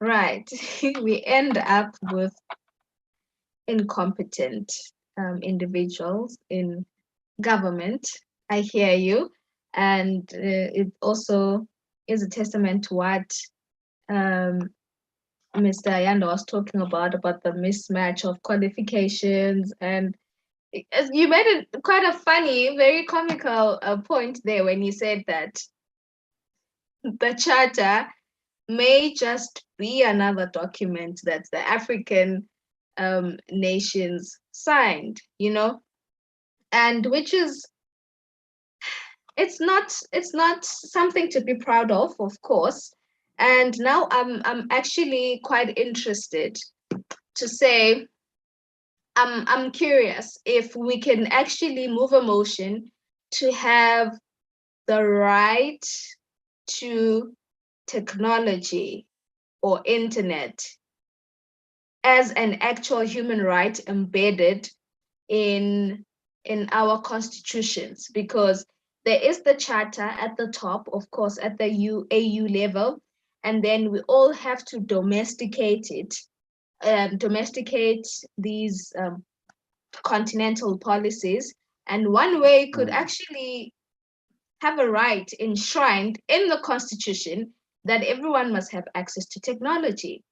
Right, we end up with incompetent individuals in government. I hear you, and it also is a testament to what Mr. Ayanda was talking about the mismatch of qualifications. And you made quite a funny, very comical point there when you said that the charter may just be another document that the African nations signed, and which is, it's not something to be proud of course. And now I'm actually quite interested to say, I'm curious if we can actually move a motion to have the right to technology or internet as an actual human right embedded in our constitutions, because there is the charter at the top, of course, at the AU level, and then we all have to domesticate it, domesticate these continental policies. And one way could actually have a right enshrined in the constitution that everyone must have access to technology.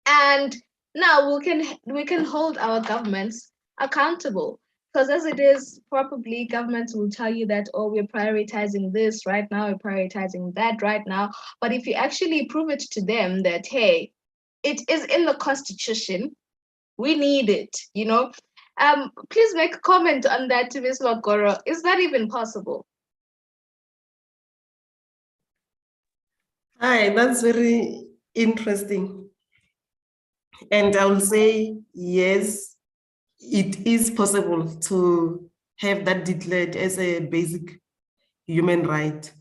And now we can hold our governments accountable, because as it is, probably governments will tell you that, oh, we're prioritizing this right now, we're prioritizing that right now. But if you actually prove it to them that, hey, it is in the constitution. We need it, you know. Please make a comment on that, Ms. Magoro. Is that even possible? Hi, that's very interesting. And I will say, yes, it is possible to have that declared as a basic human right.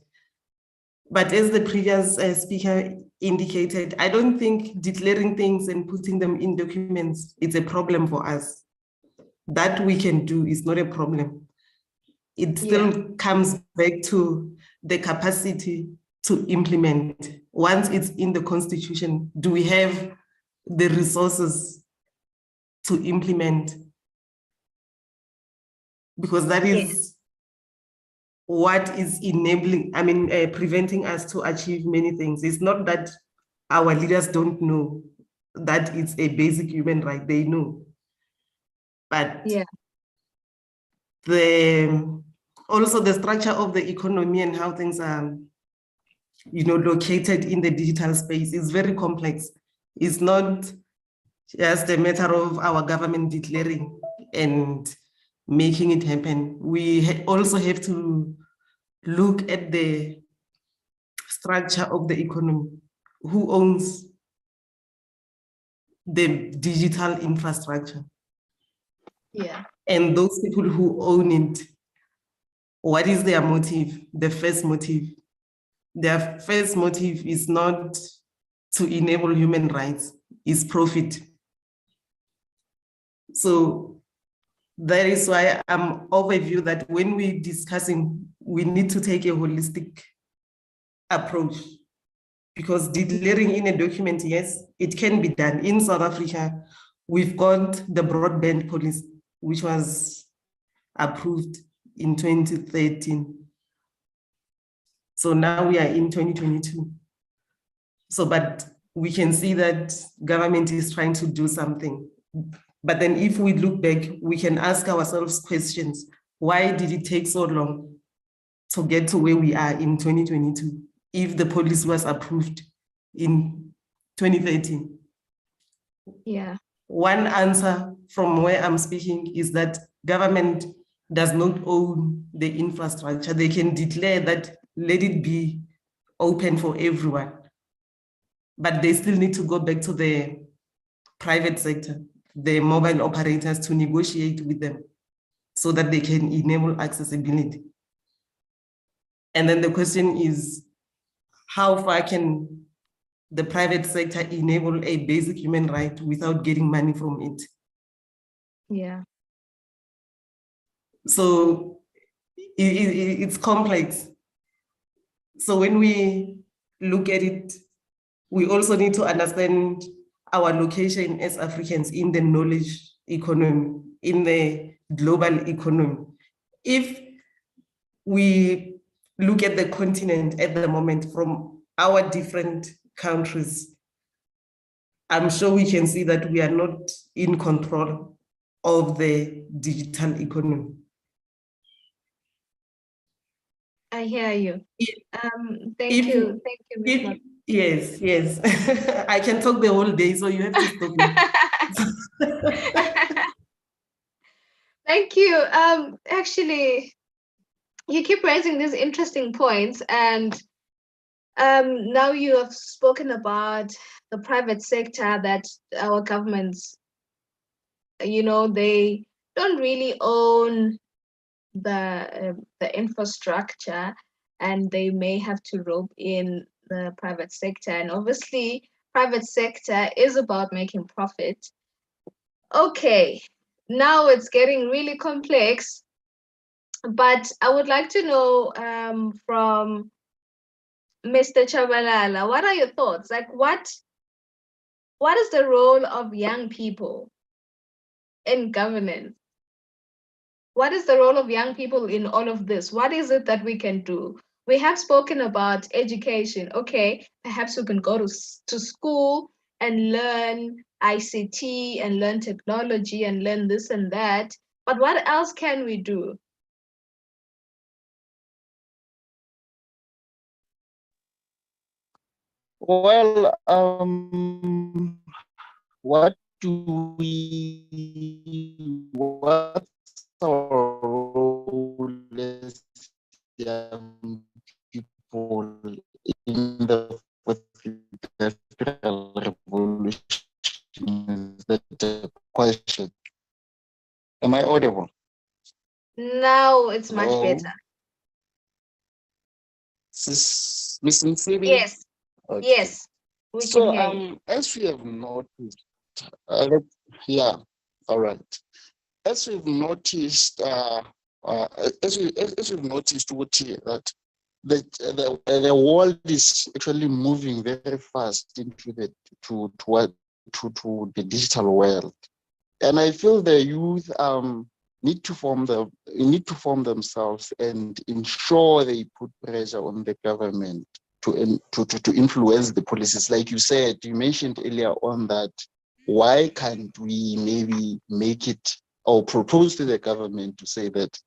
But as the previous speaker indicated, I don't think declaring things and putting them in documents is a problem for us. That we can do is not a problem. It still comes back to the capacity to implement. Once it's in the constitution, do we have the resources to implement? Because that is what is enabling, preventing us to achieve many things. It's not that our leaders don't know that it's a basic human right, they know. But also the structure of the economy and how things are located in the digital space is very complex. It's not just a matter of our government declaring and making it happen. We also have to look at the structure of the economy. Who owns the digital infrastructure? Yeah. And those people who own it, what is their motive? The first motive. Their first motive is not to enable human rights, it's profit. So that is why I'm overview that when we're discussing, we need to take a holistic approach, because declaring in a document, yes, it can be done. In South Africa, we've got the broadband policy, which was approved in 2013. So now we are in 2022. So, but we can see that government is trying to do something. But then if we look back, we can ask ourselves questions. Why did it take so long to get to where we are in 2022 if the policy was approved in 2013? Yeah. One answer from where I'm speaking is that government does not own the infrastructure. They can declare that let it be open for everyone, but they still need to go back to the private sector, the mobile operators, to negotiate with them so that they can enable accessibility. And then the question is, how far can the private sector enable a basic human right without getting money from it? Yeah. So it's complex. So when we look at it, we also need to understand our location as Africans in the knowledge economy, in the global economy. If we look at the continent at the moment from our different countries, I'm sure we can see that we are not in control of the digital economy. I hear you. Thank you, Ms. Mag- Yes. I can talk the whole day, so you have to stop me. Thank you. Actually, you keep raising these interesting points, and now you have spoken about the private sector, that our governments, they don't really own the infrastructure, and they may have to rope in the private sector. And obviously, private sector is about making profit. Okay, now it's getting really complex, but I would like to know from Mr. Chabalala, what are your thoughts? Like, what is the role of young people in governance? What is the role of young people in all of this? What is it that we can do? We have spoken about education. Okay, perhaps we can go to school and learn ICT and learn technology and learn this and that. But what else can we do? Well, What's our role as young people in the fourth industrial revolution? Is that a question? Am I audible? Now it's much Hello? better. Miss Nsiri? Yes, Okay. yes, we can So, hear you. as we have noticed, yeah, all right. As we've noticed, as we've noticed, Uti, that the world is actually moving very fast into the to the digital world, and I feel the youth need to form themselves and ensure they put pressure on the government to influence the policies. Like you mentioned earlier on that why can't we maybe make it or propose to the government to say that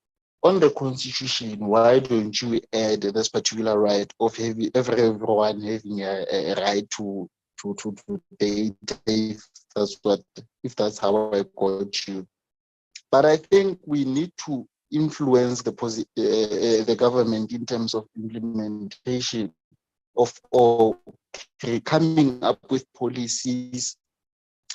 on the constitution, why don't you add this particular right of everyone having a right to date if that's how I got you. But I think we need to influence the government in terms of implementation of or coming up with policies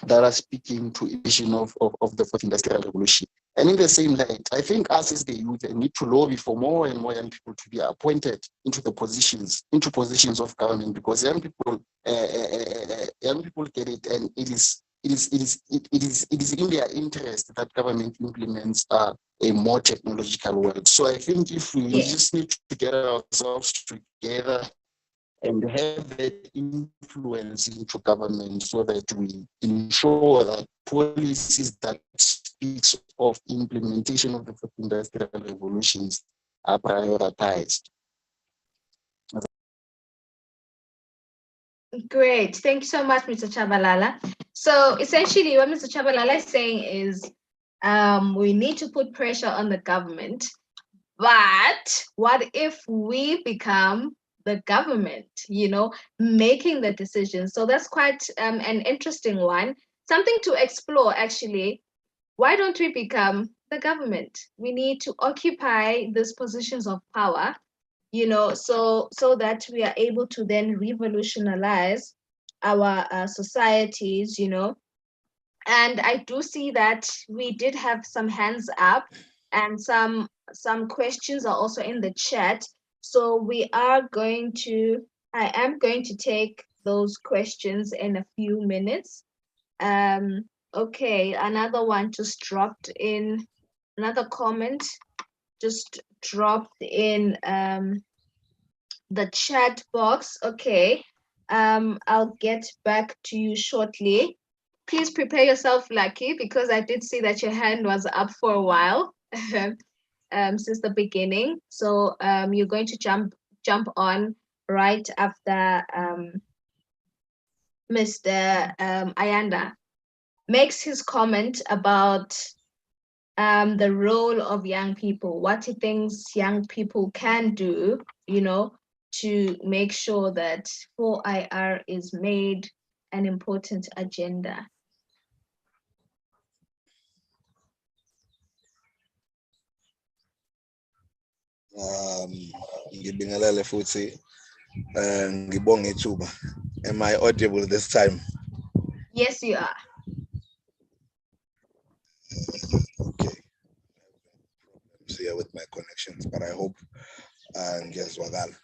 that are speaking to the vision of the fourth industrial revolution. And in the same light, I think us as the youth need to lobby for more and more young people to be appointed into positions of government, because young people get it, and it is in their interest that government implements a more technological world. So I think if we just need to get ourselves together and have that influence into government so that we ensure that policies that speaks of implementation of the fourth industrial revolutions are prioritized. Great. Thank you so much, Mr. Chabalala. So essentially what Mr. Chabalala is saying is we need to put pressure on the government, but what if we become the government, making the decisions? So that's quite an interesting one, something to explore actually. Why don't we become the government? We need to occupy these positions of power, so that we are able to then revolutionize our societies, And I do see that we did have some hands up, and some questions are also in the chat. So I am going to take those questions in a few minutes. Okay, another one just dropped in, another comment just dropped in the chat box. Okay, I'll get back to you shortly. Please prepare yourself, Lucky, because I did see that your hand was up for a while since the beginning. So you're going to jump on right after Mr. Ayanda makes his comment about the role of young people, what he thinks young people can do, to make sure that 4IR is made an important agenda. Ngibingelele futhi ngibonge ithuba. Am I audible this time? Yes, you are. Okay. Here with my connections, but I hope ngiyazwakala.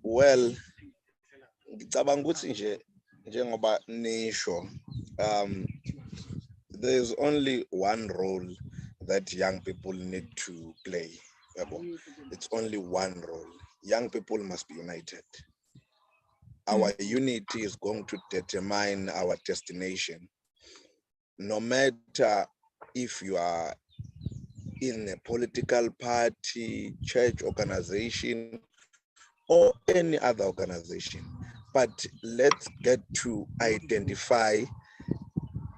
Well, ngicabanga ukuthi nje njengoba nisho, there's only one role that young people need to play. It's only one role. Young people must be united. Our unity is going to determine our destination. No matter if you are in a political party, church organization, or any other organization, but let's get to identify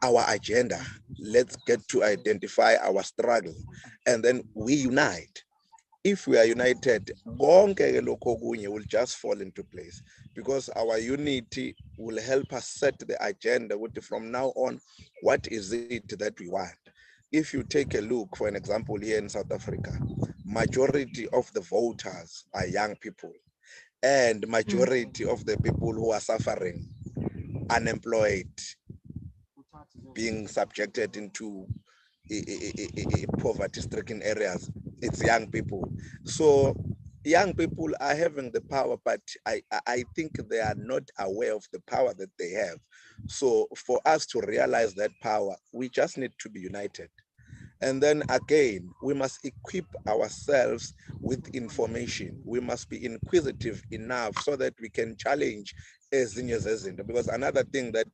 our agenda. Let's get to identify our struggle, and then we unite. If we are united, konke ke lokho okunye will just fall into place, because our unity will help us set the agenda from now on, what is it that we want. If you take a look, for an example, here in South Africa, majority of the voters are young people, and majority of the people who are suffering, unemployed, being subjected into poverty-stricken areas, it's young people. So young people are having the power, but I think they are not aware of the power that they have. So for us to realize that power, we just need to be united. And then again, we must equip ourselves with information. We must be inquisitive enough so that we can challenge ezinye zezinto. Because another thing that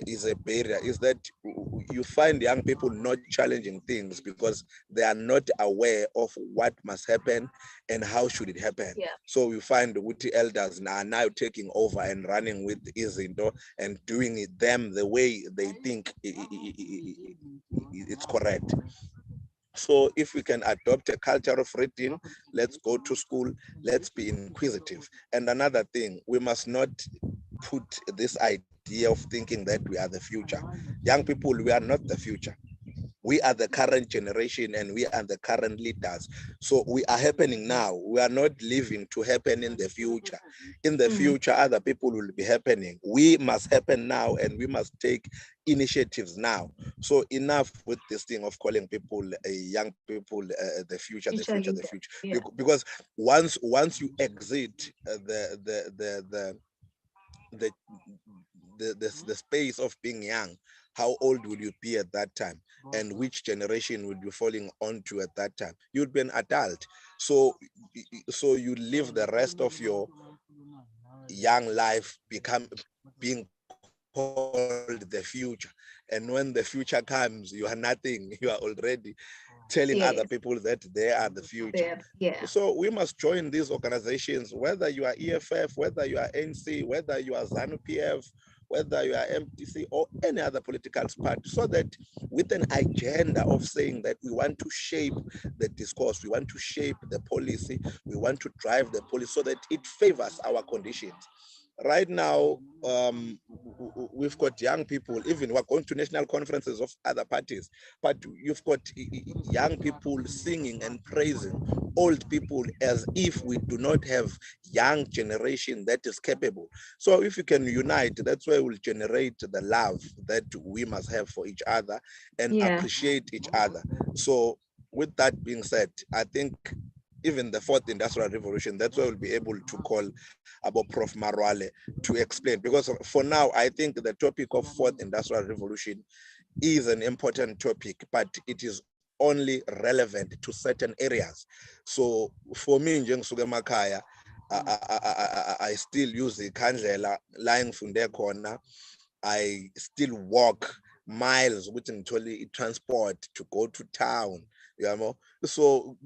is a barrier is that you find young people not challenging things because they are not aware of what must happen and how should it happen. Yeah. So we find the Wuti elders are now taking over and running with izinto and doing it them the way they think it's correct. So if we can adopt a culture of reading, let's go to school, let's be inquisitive. And another thing, we must not put this idea of thinking that we are the future. Young people, we are not the future. We are the current generation and we are the current leaders. So we are happening now. We are not living to happen in the future. In the future, other people will be happening. We must happen now and we must take initiatives now. So enough with this thing of calling people, young people, the future, the future, the future. Yeah. Because once you exit the space of being young, how old will you be at that time, and which generation would you falling onto at that time? You'd be an adult. So you live the rest of your young life being called the future, and when the future comes, you are nothing. You are already telling other people that they are the future. Yeah. So we must join these organizations, whether you are EFF, whether you are NC, whether you are ZANU-PF, whether you are MTC or any other political party, so that with an agenda of saying that we want to shape the discourse, we want to shape the policy, we want to drive the policy so that it favors our conditions. Right now, we've got young people, even we're going to national conferences of other parties, but you've got young people singing and praising old people as if we do not have young generation that is capable. So if you can unite, that's why we'll generate the love that we must have for each other and appreciate each other. So with that being said, I think even the fourth industrial revolution, that's why we'll be able to call about Prof. Marwale to explain. Because for now, I think the topic of fourth industrial revolution is an important topic, but it is only relevant to certain areas. So for me, Makaya, I still use the Kandlela lying from there corner. I still walk miles within transport to go to town. You know, so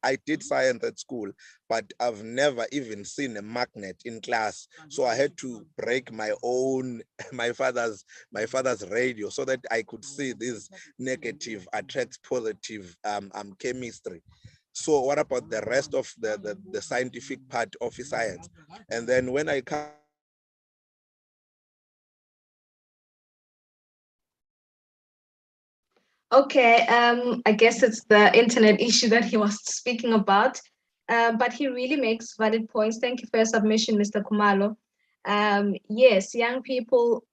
I did science at school, but I've never even seen a magnet in class. So I had to break my own, my father's radio so that I could see this negative attracts positive chemistry. So what about the rest of the scientific part of science? And then when I come Okay, I guess it's the internet issue that he was speaking about, but he really makes valid points. Thank you for your submission, Mr. Kumalo. Yes, young people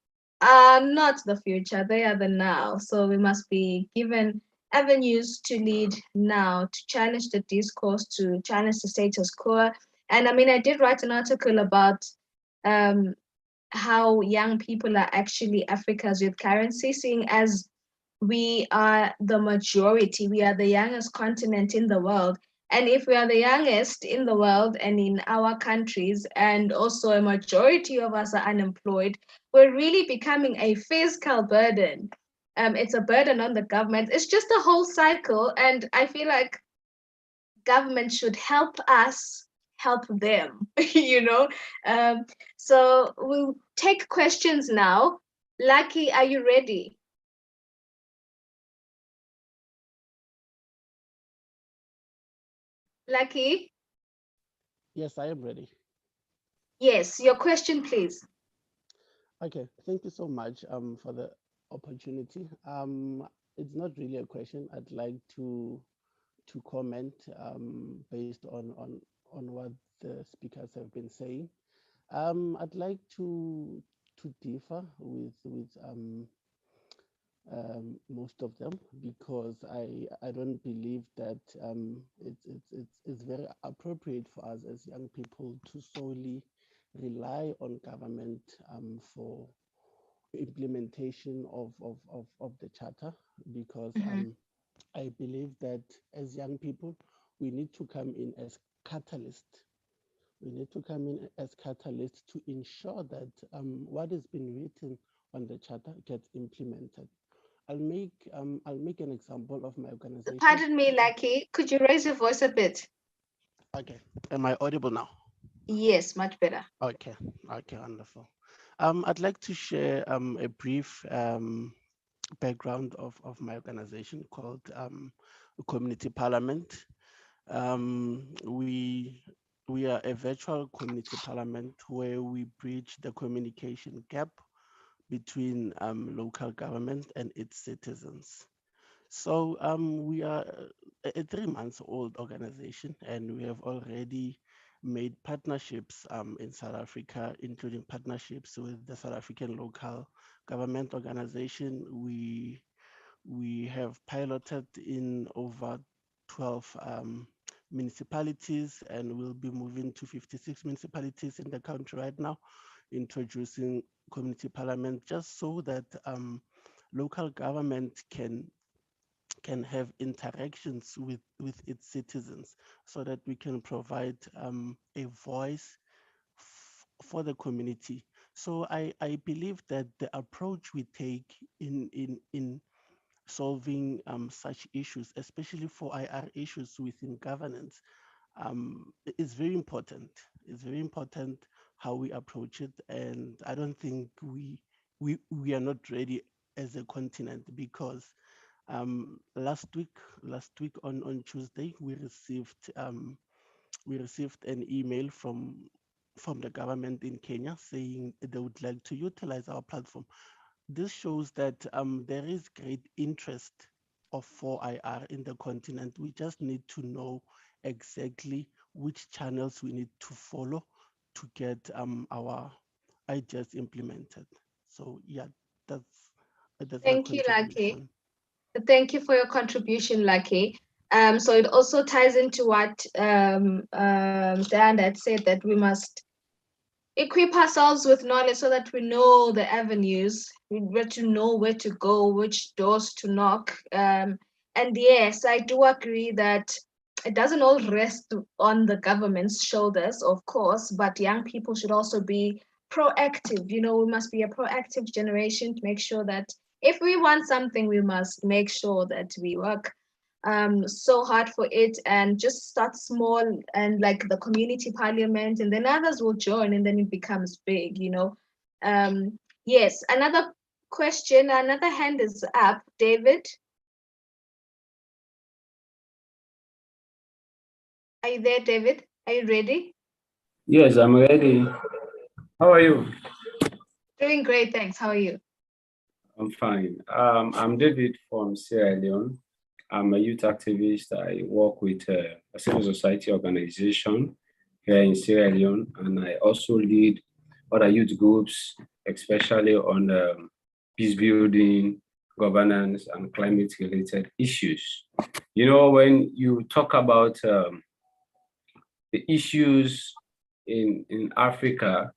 are not the future, they are the now. So we must be given avenues to lead now, to challenge the discourse, to challenge the status quo. And I mean, I did write an article about how young people are actually Africa's youth currency, seeing as we are the majority, we are the youngest continent in the world. And if we are the youngest in the world and in our countries, and also a majority of us are unemployed, we're really becoming a fiscal burden. It's a burden on the government. It's just a whole cycle. And I feel like government should help us help them, you know? So we'll take questions now. Lucky, are you ready? Lucky? Yes, I am ready. Yes, your question, please. Okay, thank you so much for the opportunity. It's not really a question. I'd like to comment based on what the speakers have been saying. I'd like to differ with most of them because I don't believe that it's very appropriate for us as young people to solely rely on government for implementation of the charter because I believe that as young people we need to come in as catalysts. We need to come in as catalysts to ensure that what has been written on the charter gets implemented. I'll make an example of my organization. Pardon me, Lucky. Could you raise your voice a bit? Okay. Am I audible now? Yes, much better. Okay. Okay, wonderful. I'd like to share a brief background of my organization called Community Parliament. We are a virtual community parliament where we bridge the communication gap between local government and its citizens. So we are a 3 months old organization and we have already made partnerships in South Africa, including partnerships with the South African local government organization. We have piloted in over 12 municipalities and we'll be moving to 56 municipalities in the country right now, introducing community parliament just so that local government can have interactions with its citizens so that we can provide a voice for the community. So I believe that the approach we take in solving such issues, especially for IR issues within governance, is very important. It's very important how we approach it, and I don't think we are not ready as a continent because last week on Tuesday we received an email from the government in Kenya saying they would like to utilize our platform. This shows that there is great interest of 4IR in the continent. We just need to know exactly which channels we need to follow to get our ideas implemented. So yeah, that's Thank you, Lucky. Thank you for your contribution, Lucky. So it also ties into what Dan had said, that we must equip ourselves with knowledge so that we know the avenues, we get to know where to go, which doors to knock. And yes, I do agree that it doesn't all rest on the government's shoulders, of course, but young people should also be proactive. You know, we must be a proactive generation to make sure that if we want something, we must make sure that we work so hard for it and just start small, and like the community parliament, and then others will join and then it becomes big, you know. Yes, another question, another hand is up. David, are you there? David, are you ready? Yes, I'm ready. How are you? Doing great, thanks. How are you? I'm fine. I'm David from Sierra Leone. I'm a youth activist. I work with a civil society organization here in Sierra Leone, and I also lead other youth groups, especially on peace building, governance, and climate-related issues. You know, when you talk about the issues in Africa,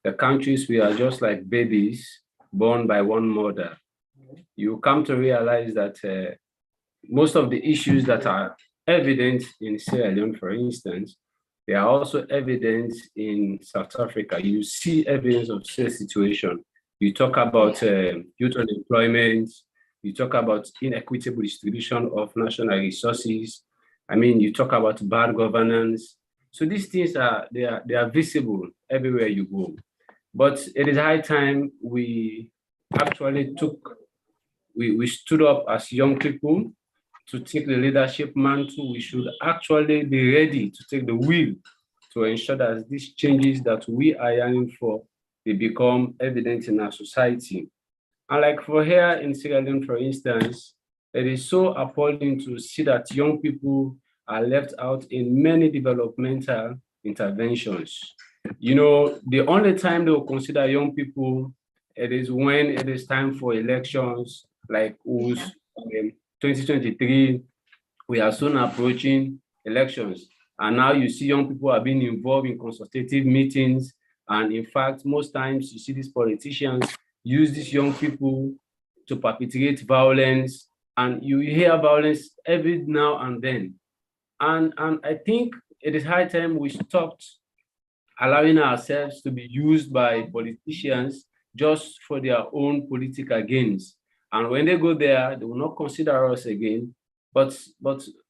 the countries, we are just like babies born by one mother. You come to realize that most of the issues that are evident in Sierra Leone, for instance, they are also evident in South Africa. You see evidence of such situation. You talk about youth unemployment, you talk about inequitable distribution of national resources. I mean, you talk about bad governance. So these things are visible everywhere you go. But it is high time we actually we stood up as young people to take the leadership mantle, we should actually be ready to take the wheel to ensure that these changes that we are yearning for, they become evident in our society. And like for here in Sierra Leone, for instance, it is so appalling to see that young people are left out in many developmental interventions. You know, the only time they will consider young people, it is when it is time for elections, like 2023, we are soon approaching elections. And now you see young people are being involved in consultative meetings. And in fact, most times you see these politicians use these young people to perpetrate violence. And you hear violence every now and then. And I think it is high time we stopped allowing ourselves to be used by politicians just for their own political gains. And when they go there, they will not consider us again. But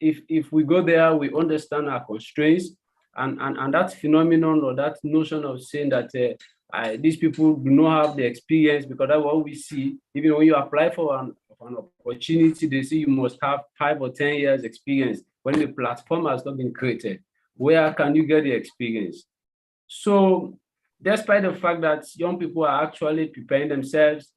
if we go there, we understand our constraints, and that phenomenon or that notion of saying that these people do not have the experience, because that's what we see. Even when you apply for an opportunity, they say you must have 5 or 10 years experience. When the platform has not been created, where can you get the experience? So despite the fact that young people are actually preparing themselves,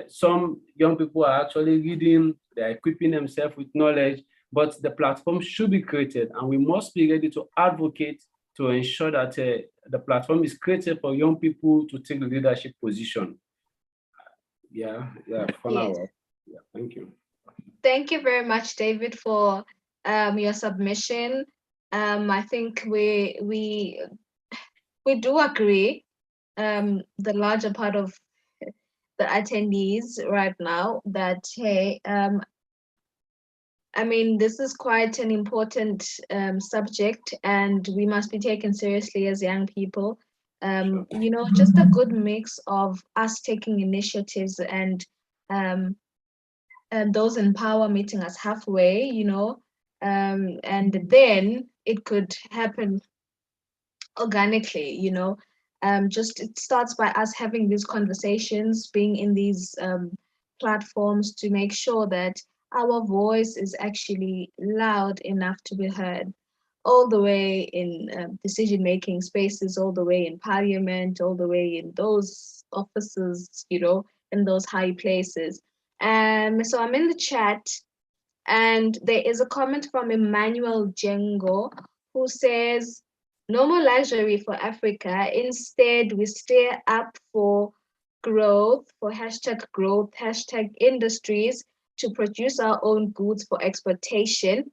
some young people are actually reading, they're equipping themselves with knowledge, but the platform should be created, and we must be ready to advocate to ensure that the platform is created for young people to take the leadership position. For now. Yeah, thank you. Thank you very much, David, for your submission. I think we do agree, the larger part of the attendees right now, that hey, I mean, this is quite an important subject, and we must be taken seriously as young people. You know, just a good mix of us taking initiatives and those in power meeting us halfway, you know, and then it could happen organically, you know. Just it starts by us having these conversations, being in these platforms to make sure that our voice is actually loud enough to be heard, all the way in decision-making spaces, all the way in parliament, all the way in those offices, you know, in those high places. So I'm in the chat, and there is a comment from Emmanuel Jengo, who says, no more luxury for Africa. Instead, we stare up for growth, for #growth, #industries to produce our own goods for exportation.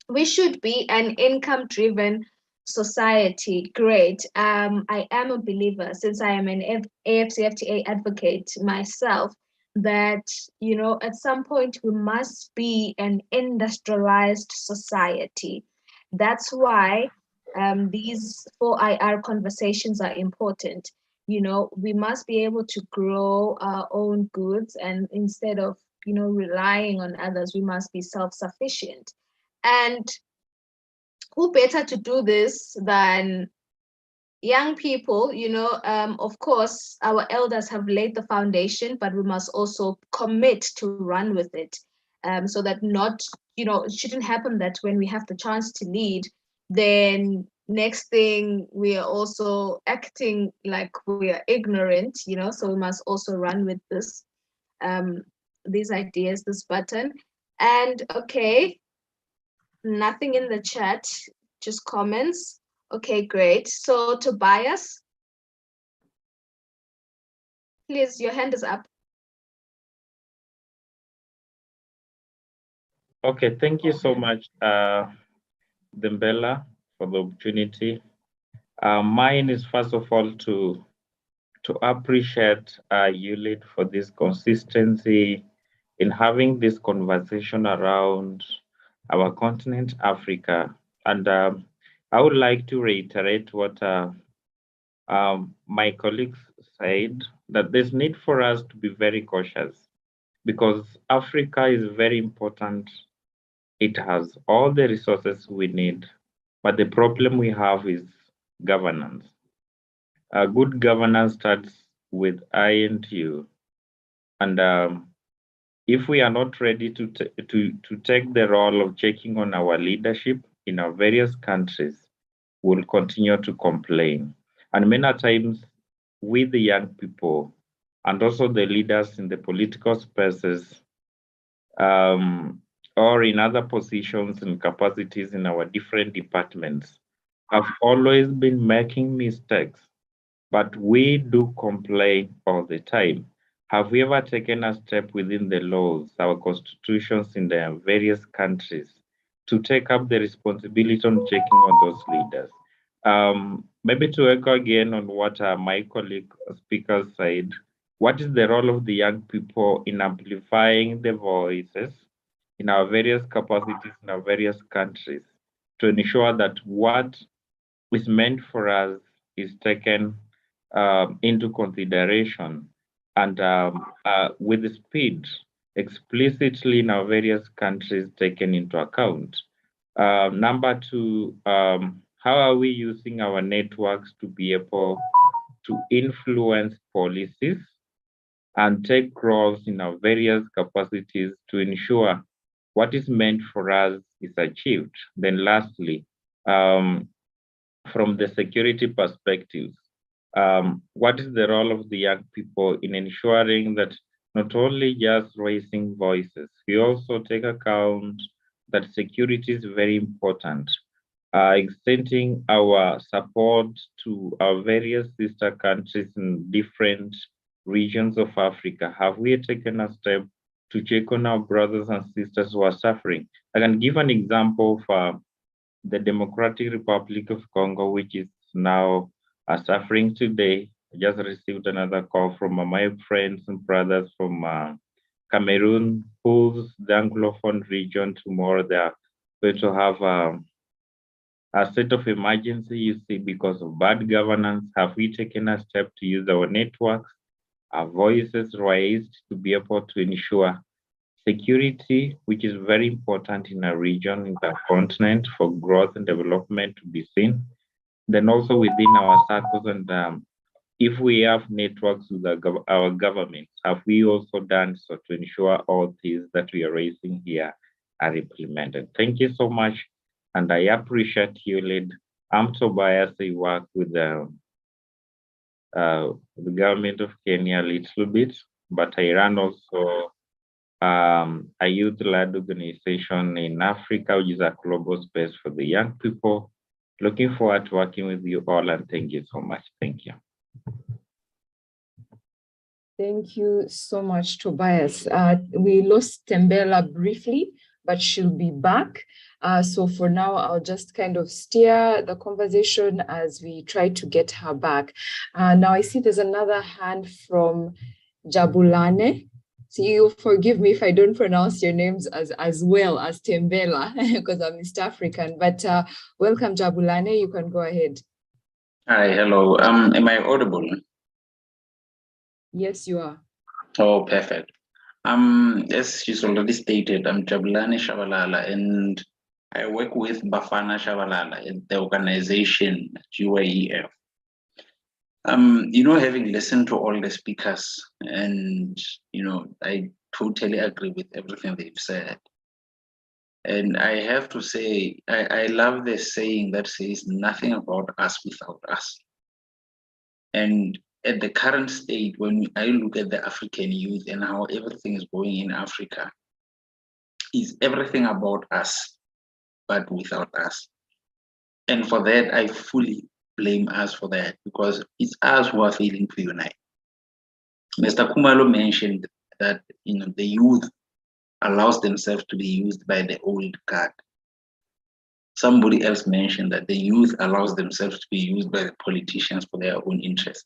We should be an income-driven society. Great. I am a believer, since I am an AFCFTA advocate myself, that, you know, at some point we must be an industrialized society. That's why these 4IR conversations are important. You know, we must be able to grow our own goods, and instead of, you know, relying on others, we must be self-sufficient. And who better to do this than young people? You know, of course, our elders have laid the foundation, but we must also commit to run with it, so that not, you know, it shouldn't happen that when we have the chance to lead, then next thing we are also acting like we are ignorant, you know. So we must also run with this, these ideas, this button. And okay, nothing in the chat, just comments. Okay, great. So Tobias, please, your hand is up. Okay, thank you so much, Dembella, for the opportunity. Mine is, first of all, to appreciate YouLead for this consistency in having this conversation around our continent, Africa. And I would like to reiterate what my colleagues said, that there's need for us to be very cautious, because Africa is very important. It has all the resources we need, but the problem we have is governance. Good governance starts with I and you. And if we are not ready to take the role of checking on our leadership in our various countries, we'll continue to complain. And many times, we, the young people, and also the leaders in the political spaces, or in other positions and capacities in our different departments, have always been making mistakes, but we do complain all the time. Have we ever taken a step within the laws, our constitutions in the various countries, to take up the responsibility on checking on those leaders? Maybe to echo again on what my colleague speaker said, what is the role of the young people in amplifying the voices in our various capacities in our various countries to ensure that what is meant for us is taken into consideration and with speed, explicitly in our various countries taken into account. Number two, how are we using our networks to be able to influence policies and take roles in our various capacities to ensure what is meant for us is achieved? Then lastly, from the security perspective, what is the role of the young people in ensuring that not only just raising voices, we also take account that security is very important, extending our support to our various sister countries in different regions of Africa? Have we taken a step to check on our brothers and sisters who are suffering? I can give an example for the Democratic Republic of Congo, which is now suffering today. I just received another call from my friends and brothers from Cameroon, who's the Anglophone region. Tomorrow they are going to have a state of emergency, you see, because of bad governance. Have we taken a step to use our networks, our voices raised to be able to ensure security, which is very important in our region, in the continent, for growth and development to be seen? Then also within our circles, and if we have networks with our governments, have we also done so to ensure all these that we are raising here are implemented? Thank you so much, and I appreciate YouLead. I'm Tobias. I work with the government of Kenya a little bit, but I run also a youth-led organization in Africa, which is a global space for the young people. Looking forward to working with you all, and thank you so much. Thank you. Thank you so much, Tobias. We lost Tembela briefly, but she'll be back. So for now, I'll just kind of steer the conversation as we try to get her back. Now I see there's another hand from Jabulane. So you forgive me if I don't pronounce your names as well as Tembela, because I'm East African, but welcome, Jabulane, you can go ahead. Hi, hello. Am I audible? Yes, you are. Oh, perfect. As she's already stated, I'm Jabulane Shabalala, and I work with Bafana Shabalala at the organization UAEF. Having listened to all the speakers, and I totally agree with everything they've said. And I have to say, I love the saying that says nothing about us without us. And at the current state, when I look at the African youth and how everything is going in Africa, is everything about us, but without us. And for that, I fully blame us for that, because it's us who are failing to unite. Mr. Kumalo mentioned that the youth allows themselves to be used by the old guard. Somebody else mentioned that the youth allows themselves to be used by the politicians for their own interests.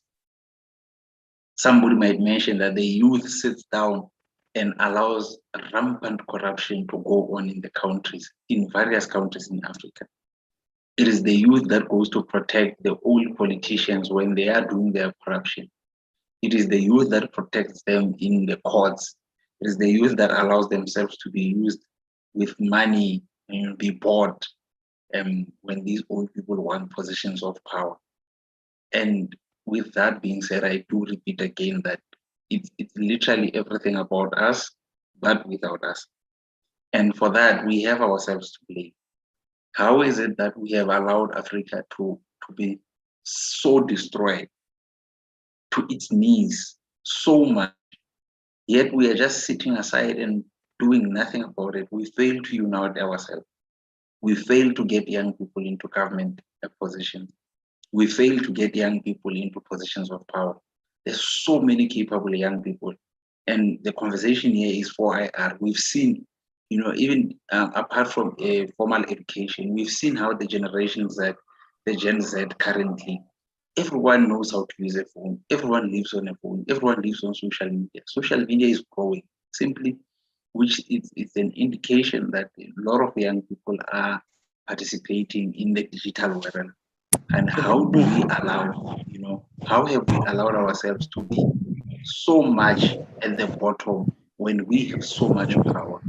Somebody might mention that the youth sits down and allows rampant corruption to go on in the countries, in various countries in Africa. It is the youth that goes to protect the old politicians when they are doing their corruption. It is the youth that protects them in the courts. It is the youth that allows themselves to be used with money and be bought when these old people want positions of power. And with that being said, I do repeat again that it's literally everything about us, but without us. And for that, we have ourselves to blame. How is it that we have allowed Africa to be so destroyed to its knees so much, yet we are just sitting aside and doing nothing about it? We fail to unite ourselves. We fail to get young people into government positions. We fail to get young people into positions of power. There's so many capable young people. And the conversation here is for IR. We've seen, even apart from formal education, we've seen how the Gen Z currently, everyone knows how to use a phone. Everyone lives on a phone. Everyone lives on social media. Social media is growing simply, which is an indication that a lot of young people are participating in the digital world. And how do we allow, how have we allowed ourselves to be so much at the bottom when we have so much power?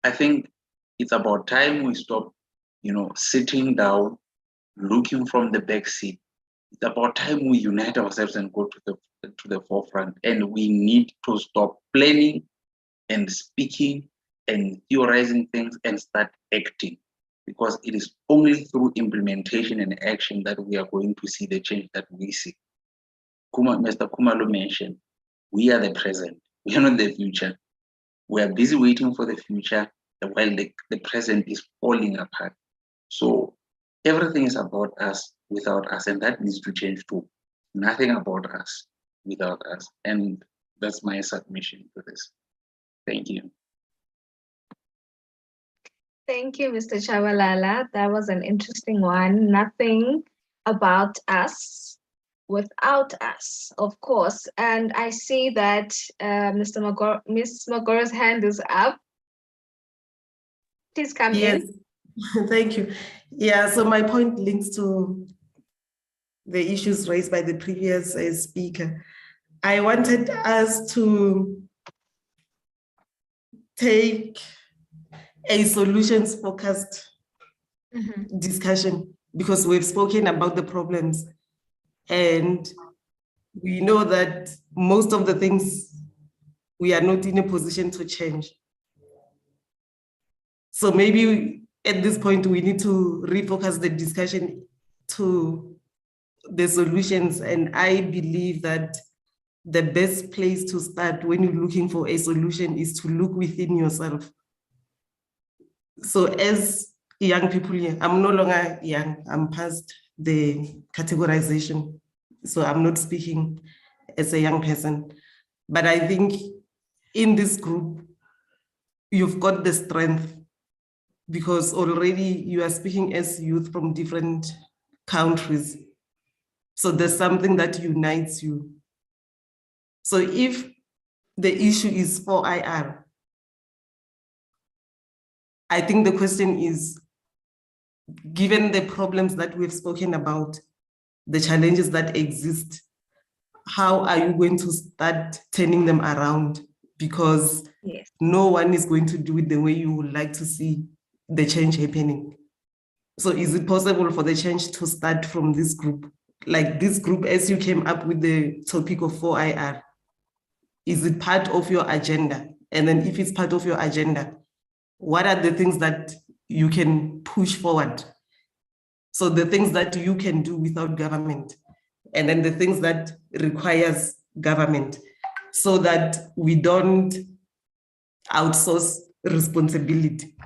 I think it's about time we stop, sitting down, looking from the back seat. It's about time we unite ourselves and go to the forefront. And we need to stop planning and speaking and theorizing things and start acting, because it is only through implementation and action that we are going to see the change that we see. Mr. Kumalo mentioned, we are the present, we are not the future. We are busy waiting for the future while the present is falling apart. So everything is about us without us, and that needs to change too. Nothing about us without us. And that's my submission to this. Thank you. Thank you, Mr. Chabalala. That was an interesting one. Nothing about us without us, of course. And I see that Ms. Magora's hand is up. Please come in. Thank you. Yeah, so my point links to the issues raised by the previous speaker. I wanted us to take a solutions-focused discussion, because we've spoken about the problems and we know that most of the things we are not in a position to change. So maybe at this point we need to refocus the discussion to the solutions, and I believe that the best place to start when you're looking for a solution is to look within yourself. So as young people here, I'm no longer young, I'm past the categorization. So I'm not speaking as a young person, but I think in this group, you've got the strength, because already you are speaking as youth from different countries. So there's something that unites you. So if the issue is for IR, I think the question is, given the problems that we've spoken about, the challenges that exist, how are you going to start turning them around? Because no one is going to do it the way you would like to see the change happening. So is it possible for the change to start from this group? Like this group, as you came up with the topic of 4IR, is it part of your agenda? And then if it's part of your agenda, what are the things that you can push forward? So the things that you can do without government, and then the things that requires government, so that we don't outsource responsibility.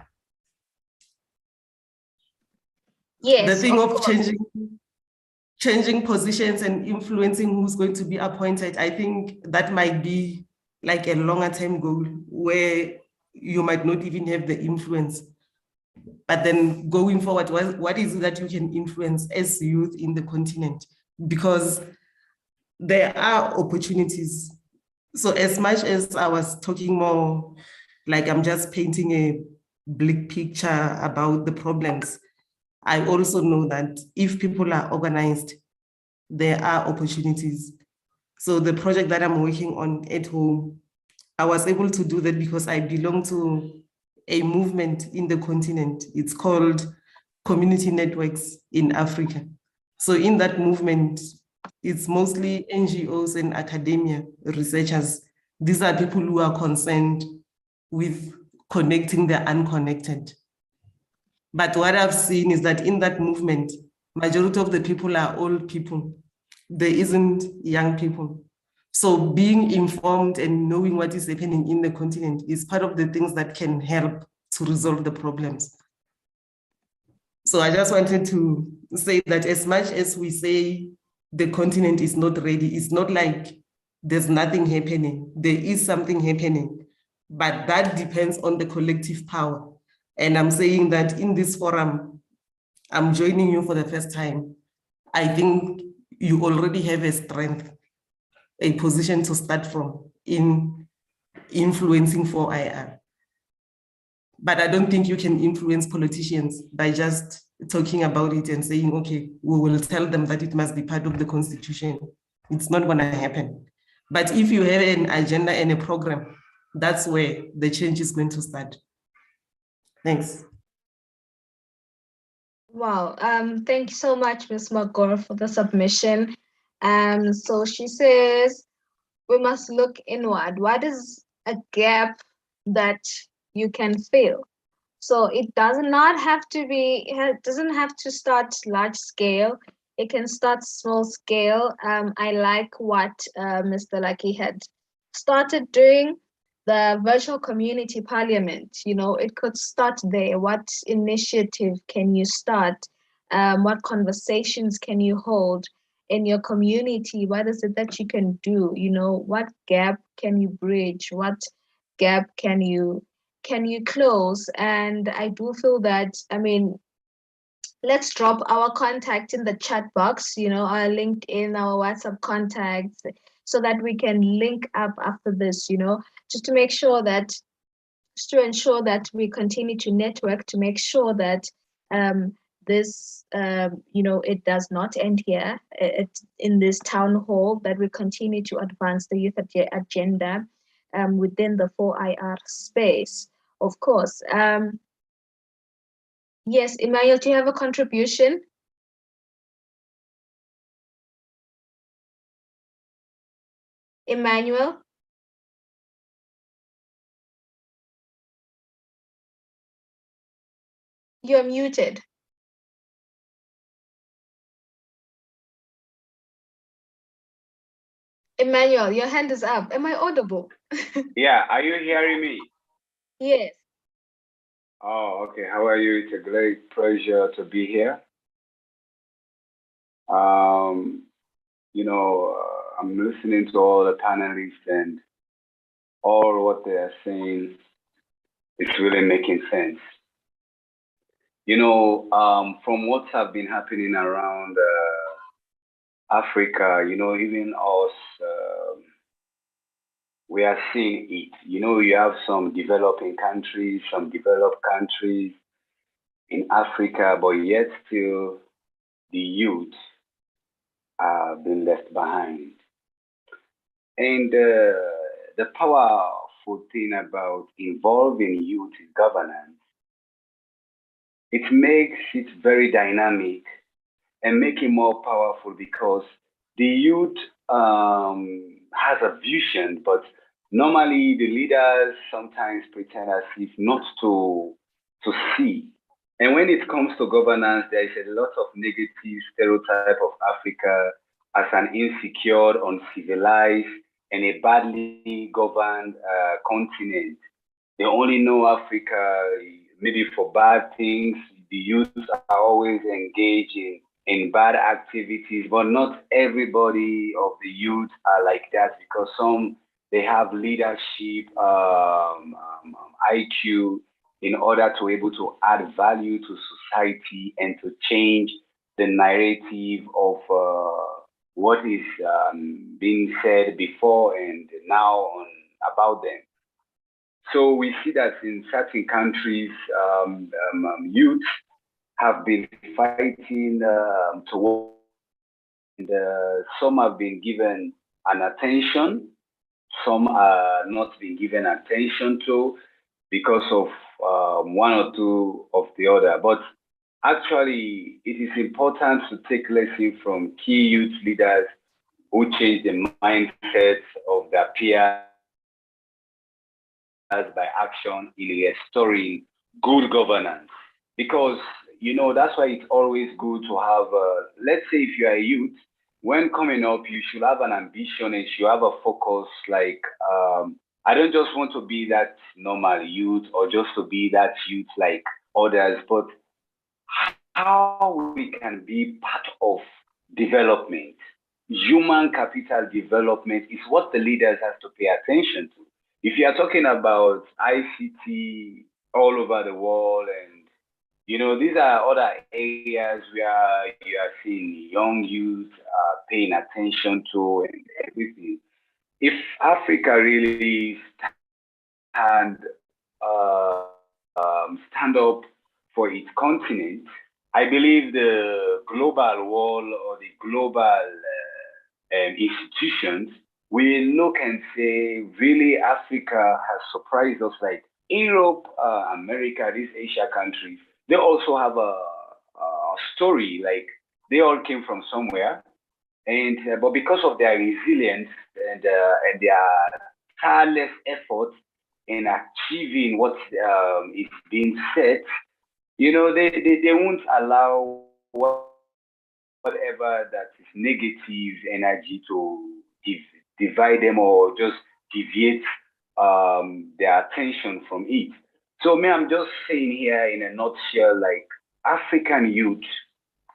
Yes, the thing of changing positions and influencing who's going to be appointed, I think that might be like a longer term goal where you might not even have the influence. But then going forward, what is it that you can influence as youth in the continent? Because there are opportunities. So as much as I was talking more, like I'm just painting a bleak picture about the problems, I also know that if people are organized, there are opportunities. So the project that I'm working on at home, I was able to do that because I belong to a movement in the continent. It's called Community Networks in Africa. So in that movement, it's mostly NGOs and academia, researchers. These are people who are concerned with connecting the unconnected. But what I've seen is that in that movement, majority of the people are old people. There isn't young people. So being informed and knowing what is happening in the continent is part of the things that can help to resolve the problems. So I just wanted to say that as much as we say the continent is not ready, it's not like there's nothing happening. There is something happening, but that depends on the collective power. And I'm saying that in this forum, I'm joining you for the first time. I think you already have a strength, a position to start from in influencing 4IR. But I don't think you can influence politicians by just talking about it and saying, okay, we will tell them that it must be part of the constitution. It's not gonna happen. But if you have an agenda and a program, that's where the change is going to start. Thanks. Wow, thank you so much, Ms. Magor, for the submission. So she says, we must look inward. What is a gap that you can fill? So it does not have to be, it doesn't have to start large scale. It can start small scale. I like what Mr. Lucky had started doing. The virtual community parliament, you know, it could start there. What initiative can you start? What conversations can you hold in your community? What is it that you can do? You know, what gap can you bridge? What gap can you close? And I do feel that, I mean, let's drop our contact in the chat box, you know, our LinkedIn, our WhatsApp contacts, so that we can link up after this, you know, just to make sure that, just to ensure that we continue to network, to make sure that this, you know, it does not end here. In this town hall, that we continue to advance the youth agenda within the 4IR space, of course. Yes, Emmanuel, do you have a contribution? Emmanuel? You're muted. Emmanuel, your hand is up. Am I audible? Yeah, are you hearing me? Yes. Oh, okay. How are you? It's a great pleasure to be here. You know, I'm listening to all the panelists and all what they are saying. It's really making sense. You know, from what have been happening around Africa, you know, even us, we are seeing it. You know, you have some developing countries, some developed countries in Africa, but yet still the youth have been left behind. And the powerful thing about involving youth in governance, it makes it very dynamic and make it more powerful because the youth has a vision, but normally the leaders sometimes pretend as if not to see. And when it comes to governance, there is a lot of negative stereotype of Africa as an insecure, uncivilized, and a badly governed continent. They only know Africa maybe for bad things. The youth are always engaged in bad activities, but not everybody of the youth are like that because some, they have leadership IQ in order to able to add value to society and to change the narrative of what is being said before and now on about them. So we see that in certain countries, youth have been fighting to work, and some have been given an attention, some are not being given attention to because of one or two of the other. But actually, it is important to take lessons from key youth leaders who change the mindset of their peers by action in restoring good governance. Because, that's why it's always good to have, let's say if you are a youth, when coming up, you should have an ambition and you should have a focus. Like, I don't just want to be that normal youth or just to be that youth like others, but how we can be part of development. Human capital development is what the leaders have to pay attention to. If you are talking about ICT all over the world, and these are other areas where you are seeing young youth paying attention to and everything. If Africa really stand up for its continent, I believe the global world or the global institutions will look and say, really, Africa has surprised us. Like Europe, America, these Asia countries, they also have a story. Like they all came from somewhere, and but because of their resilience and their tireless effort in achieving what is being said, they won't allow whatever that is negative energy to divide them or just deviate their attention from it. So me, I'm just saying here in a nutshell, like African youth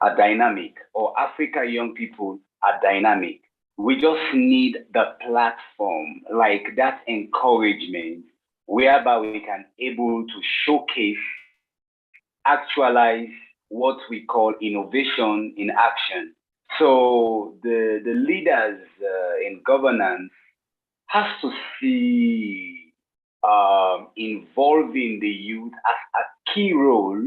are dynamic, or African young people are dynamic. We just need the platform, like that encouragement, whereby we can able to showcase, actualize what we call innovation in action. So the leaders in governance has to see involving the youth as a key role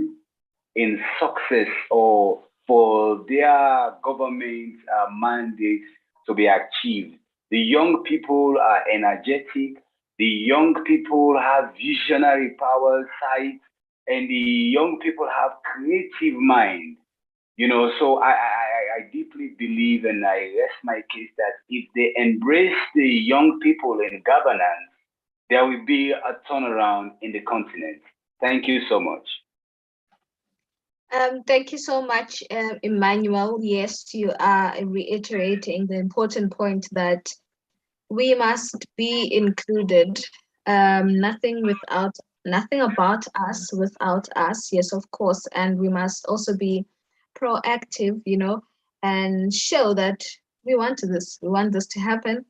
in success or for their government mandates to be achieved. The young people are energetic. The young people have visionary power sight, and the young people have creative mind. So I deeply believe, and I rest my case, that if they embrace the young people in governance, there will be a turnaround in the continent. Thank you so much. Thank you so much, Emmanuel. Yes, you are reiterating the important point that we must be included. Nothing about us without us. Yes, of course, and we must also be proactive, and show that we want this. We want this to happen.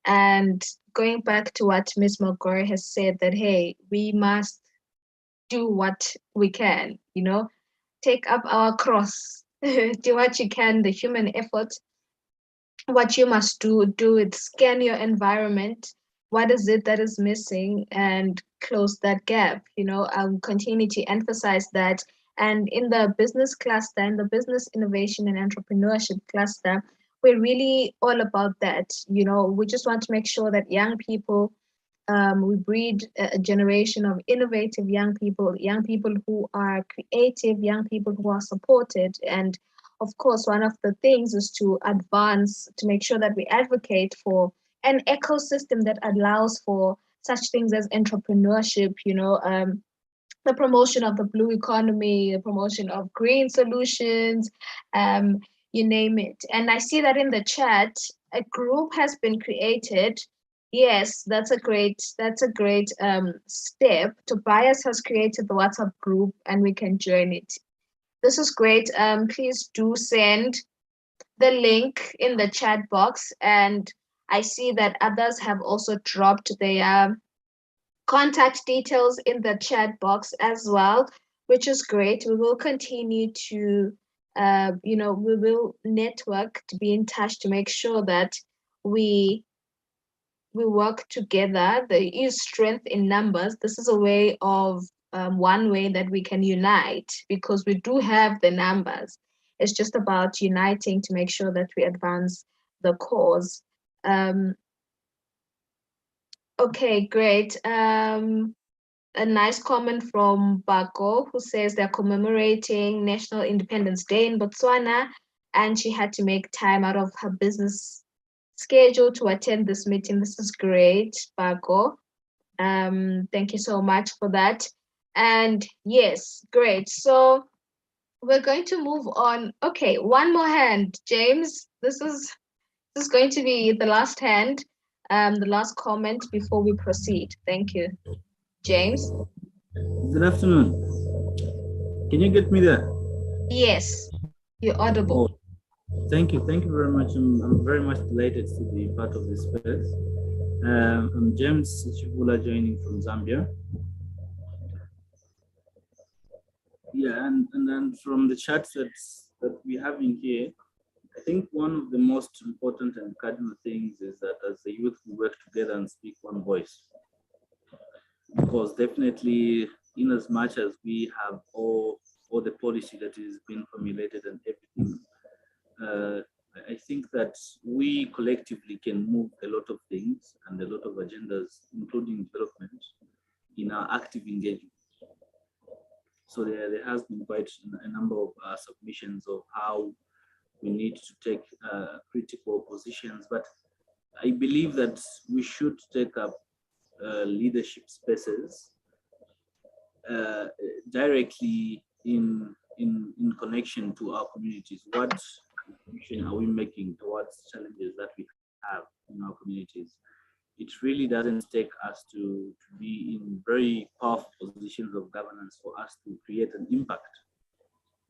And going back to what Ms. Magore has said, that hey, we must do what we can, take up our cross, do what you can, the human effort. What you must do it, scan your environment. What is it that is missing, and close that gap? I'll continue to emphasize that. And in the business cluster, in the business innovation and entrepreneurship cluster, we're really all about that. We just want to make sure that young people, we breed a generation of innovative young people who are creative, young people who are supported. And of course, one of the things is to advance, to make sure that we advocate for an ecosystem that allows for such things as entrepreneurship, the promotion of the blue economy, the promotion of green solutions, you name it. And I see that in the chat, a group has been created. Yes, that's a great step. Tobias has created the WhatsApp group, and we can join it. This is great. Please do send the link in the chat box. And I see that others have also dropped their contact details in the chat box as well, which is great. We will continue to, we will network to be in touch to make sure that we work together. There is strength in numbers. This is a way of one way that we can unite, because we do have the numbers. It's just about uniting to make sure that we advance the cause. Okay, great. A nice comment from Bako, who says they're commemorating National Independence Day in Botswana, and she had to make time out of her business schedule to attend this meeting. This is great, Bako. Thank you so much for that. And yes, great. So we're going to move on. Okay, one more hand, James. This is going to be the last hand, the last comment before we proceed. Thank you, James. Good afternoon. Can you get me there? Yes, you're audible. Oh, thank you very much. I'm very much delighted to be part of this space. I'm James Chivula, joining from Zambia. Yeah, and then from the charts that we have in here, I think one of the most important and cardinal things is that as the youth, we work together and speak one voice. Because definitely, in as much as we have all the policy that is being formulated and everything, I think that we collectively can move a lot of things and a lot of agendas, including development, in our active engagement. So there has been quite a number of submissions of how we need to take critical positions, but I believe that we should take up leadership spaces directly in connection to our communities. What contribution are we making towards challenges that we have in our communities? It really doesn't take us to be in very powerful positions of governance for us to create an impact.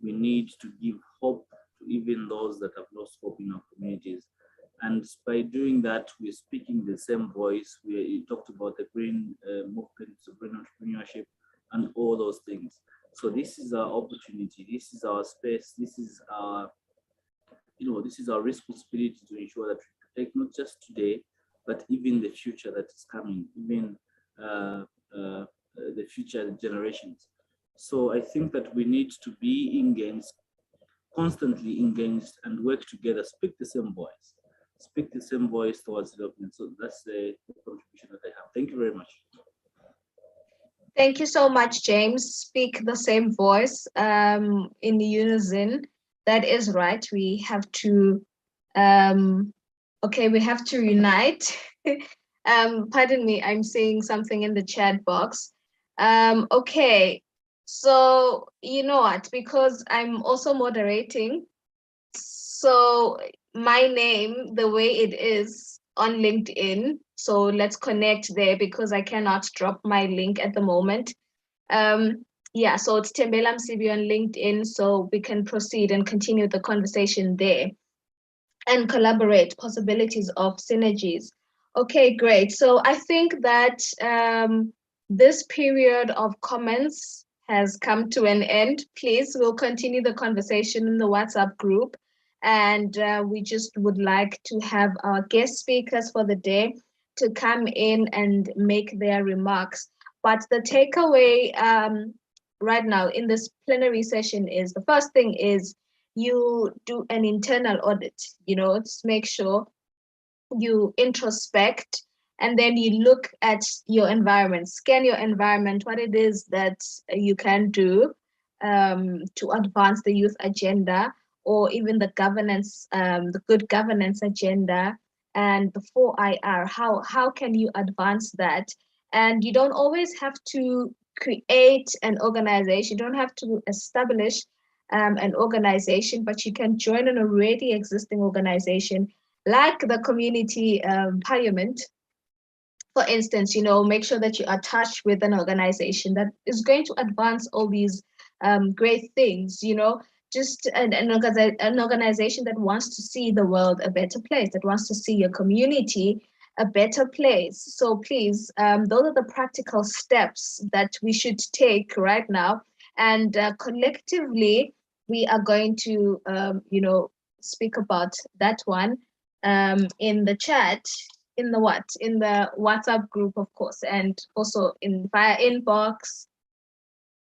We need to give hope to even those that have lost hope in our communities. And by doing that, we're speaking the same voice. We talked about the green movement, the green entrepreneurship, and all those things. So this is our opportunity. This is our space. This is our, this is our responsibility to ensure that we protect not just today, but even the future that is coming, even the future generations. So I think that we need to be engaged, constantly engaged, and work together, speak the same voice towards development. So that's the contribution that I have. Thank you very much. Thank you so much, James. Speak the same voice in unison. That is right. We have to, we have to unite. Pardon me, I'm seeing something in the chat box. Okay, so you know what, because I'm also moderating, so my name, the way it is on LinkedIn, so let's connect there because I cannot drop my link at the moment. Yeah, so it's Tembela Msibi on LinkedIn, so we can proceed and continue the conversation there and collaborate possibilities of synergies. Okay, great. So I think that this period of comments has come to an end. Please, we'll continue the conversation in the WhatsApp group. And we just would like to have our guest speakers for the day to come in and make their remarks. But the takeaway right now in this plenary session is, the first thing is you do an internal audit, to make sure you introspect, and then you look at your environment, scan your environment, what it is that you can do to advance the youth agenda, or even the governance, the good governance agenda, and the 4IR, how can you advance that? And you don't always have to create an organization, you don't have to establish an organization, but you can join an already existing organization like the community parliament, for instance. Make sure that you are attached with an organization that is going to advance all these great things, just an organization that wants to see the world a better place, that wants to see your community a better place. So please, those are the practical steps that we should take right now. And collectively, we are going to, speak about that one in the chat, in the WhatsApp group, of course, and also via inbox,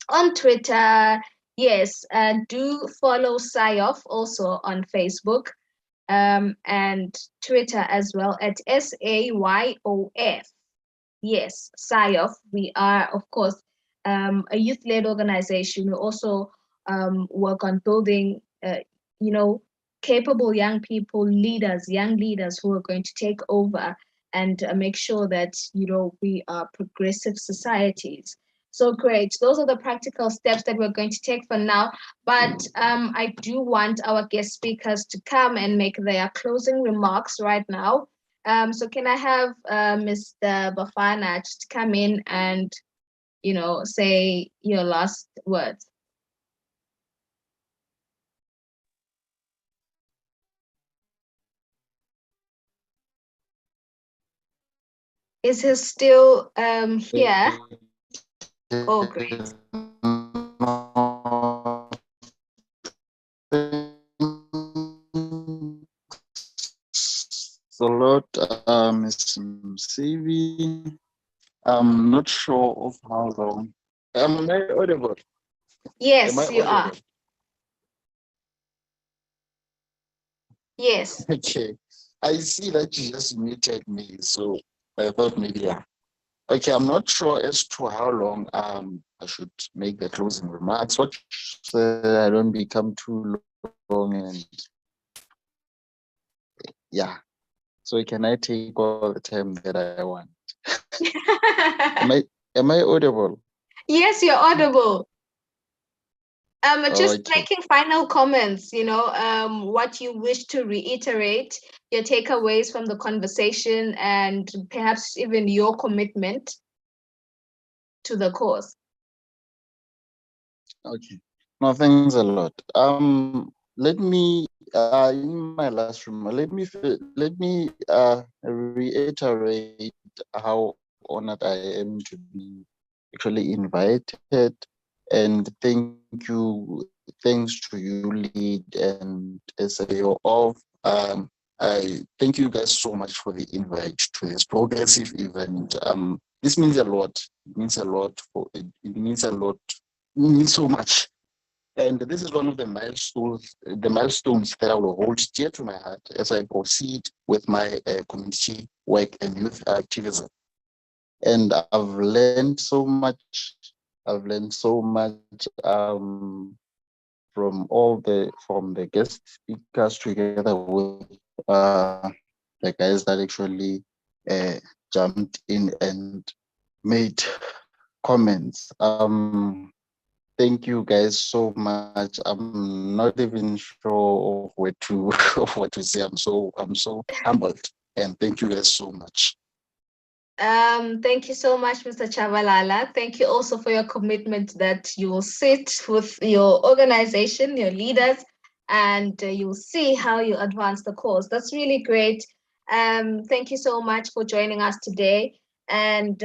on Twitter. Yes, do follow SAYOF also on Facebook and Twitter as well at SAYOF. Yes, SAYOF. We are, of course, a youth-led organization. We also work on building, capable young people, young leaders who are going to take over and make sure that, you know, we are progressive societies. So great. Those are the practical steps that we're going to take for now. But I do want our guest speakers to come and make their closing remarks right now. So can I have Mr. Bafana just come in and, you know, say your last words? Is he still here? Oh, great. A lot, Ms. Msivi. I'm not sure of how long. Am I audible? Yes, Am I you are. audible? Yes. Okay. I see that you just muted me, so I thought maybe yeah. Okay, I'm not sure as to how long I should make the closing remarks. What I don't become too long and yeah. So can I take all the time that I want? Am I audible? Yes, you're audible. Just Okay. making final comments, you know, what you wish to reiterate, your takeaways from the conversation, and perhaps even your commitment to the cause. Okay. No, thanks a lot. Let me in my last remark, let me reiterate how honored I am to be actually invited, and thanks to YouLead and SAO of I thank you guys so much for the invite to this progressive event. This means a lot. It means a lot it means a lot. It means so much. And this is one of the milestones that I will hold dear to my heart as I proceed with my community work and youth activism. And I've learned so much. I've learned so much from the guest speakers together with the guys that actually jumped in and made comments. Thank you guys so much. I'm not even sure of what to say. I'm so humbled, and thank you guys so much. Thank you so much, Mr. Chavalala. Thank you also for your commitment that you will sit with your organization, your leaders, and you'll see how you advance the cause. That's really great. Thank you so much for joining us today, and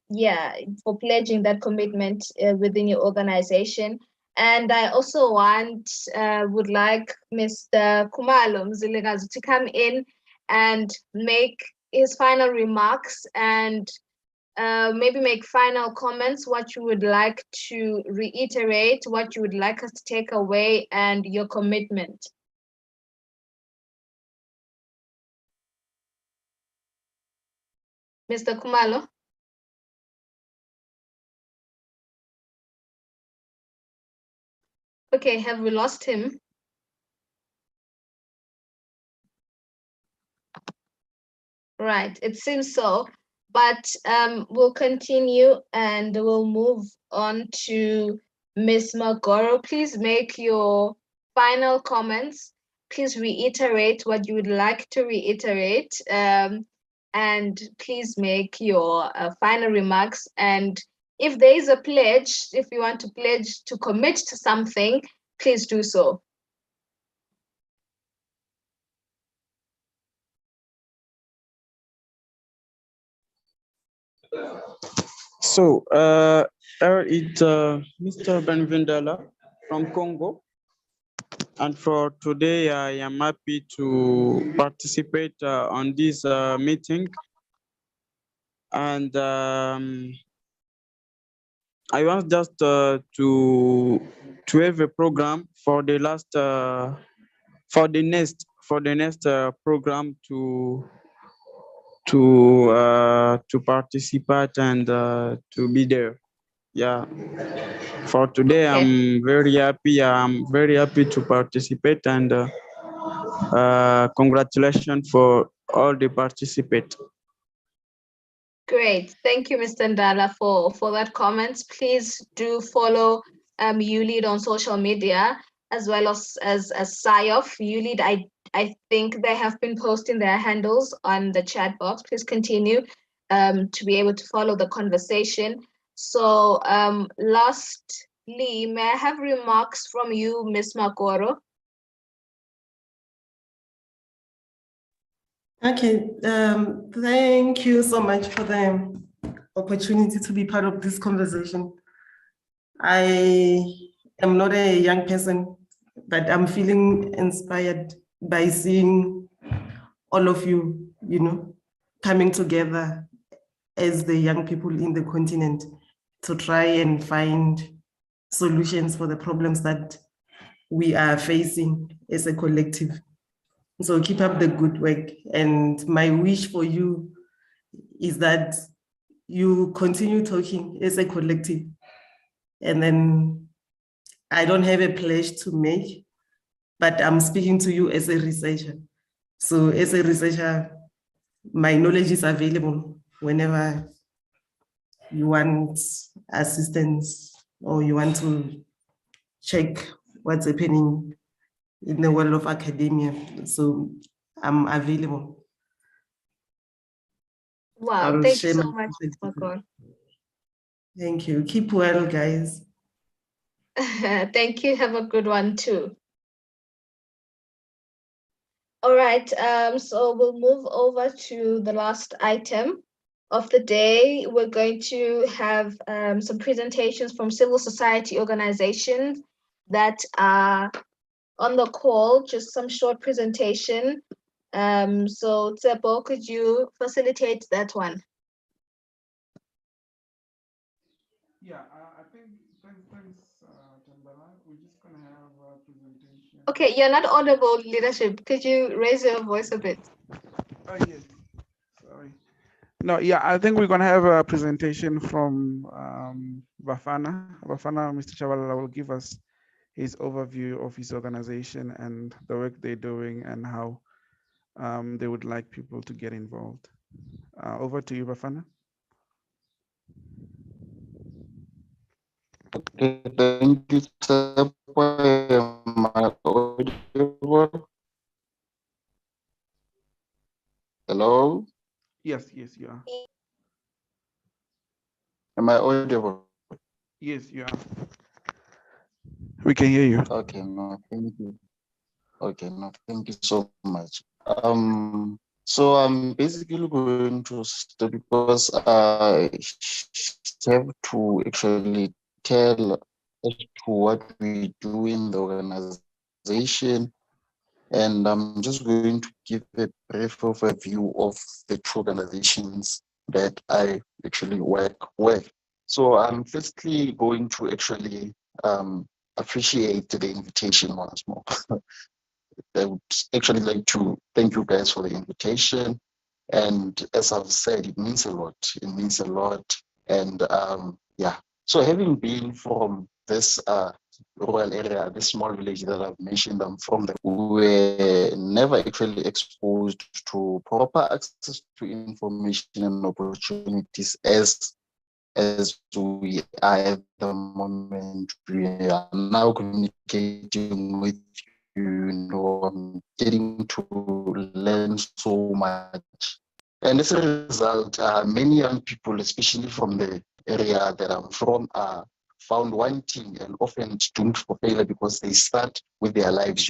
yeah, for pledging that commitment within your organization. And I also would like Mr. Kumalo Mzilikazi to come in and make his final remarks and maybe make final comments, what you would like to reiterate, what you would like us to take away, and your commitment. Mr. Kumalo? Okay, have we lost him? Right, it seems so, but we'll continue and we'll move on to Ms. Magoro. Please make your final comments. Please reiterate what you would like to reiterate, and please make your final remarks. And if there is a pledge, if you want to pledge to commit to something, please do so. So, it's Mr. Benvindala from Congo. And for today, I am happy to participate on this meeting. And I want just to have a program for the last for the next program to participate and to be there. Yeah. For today, Okay. I'm very happy. I'm very happy to participate, and congratulations for all the participants. Great. Thank you, Mr. Ndala, for that comment. Please do follow YouLead on social media as well as SciOff. YouLead, I think they have been posting their handles on the chat box. Please continue to be able to follow the conversation. So lastly, may I have remarks from you, Ms. Makoro? Okay, thank you so much for the opportunity to be part of this conversation. I am not a young person, but I'm feeling inspired by seeing all of you, coming together as the young people in the continent to try and find solutions for the problems that we are facing as a collective. So keep up the good work. And my wish for you is that you continue talking as a collective. And then I don't have a pledge to make, but I'm speaking to you as a researcher. So as a researcher, my knowledge is available whenever you want assistance or you want to check what's happening in the world of academia. So I'm available. Wow, thank you so much, Makoro. Thank you. Keep well, guys. Thank you. Have a good one too. All right, so we'll move over to the last item of the day. We're going to have some presentations from civil society organizations that are on the call, just some short presentation. So Tsebo, could you facilitate that one? Yeah, I think, thanks, Tambala. We're just going to have a presentation. Okay, you're not audible, leadership. Could you raise your voice a bit? Oh, yes. Sorry. No, yeah, I think we're going to have a presentation from Bafana. Bafana, Mr. Chabalala will give us his overview of his organization and the work they're doing and how they would like people to get involved. Over to you, Bafana. Okay, thank you, sir. Am I audible? Hello? Yes, you are. Am I audible? Yes, you are. We can hear you. Okay, no, thank you. Okay, no, thank you so much. So I'm basically going to start because I have to actually tell as to what we do in the organization. And I'm just going to give a brief overview of the two organizations that I actually work with. So I'm firstly going to actually appreciate the invitation once more. I would actually like to thank you guys for the invitation. And as I've said, it means a lot. It means a lot. And yeah, so having been from this rural area, this small village that I've mentioned, I'm from, we were never actually exposed to proper access to information and opportunities as we are at the moment. We are now communicating with I'm getting to learn so much. And as a result, many young people, especially from the area that I'm from, are found wanting and often doomed for failure because they start with their lives,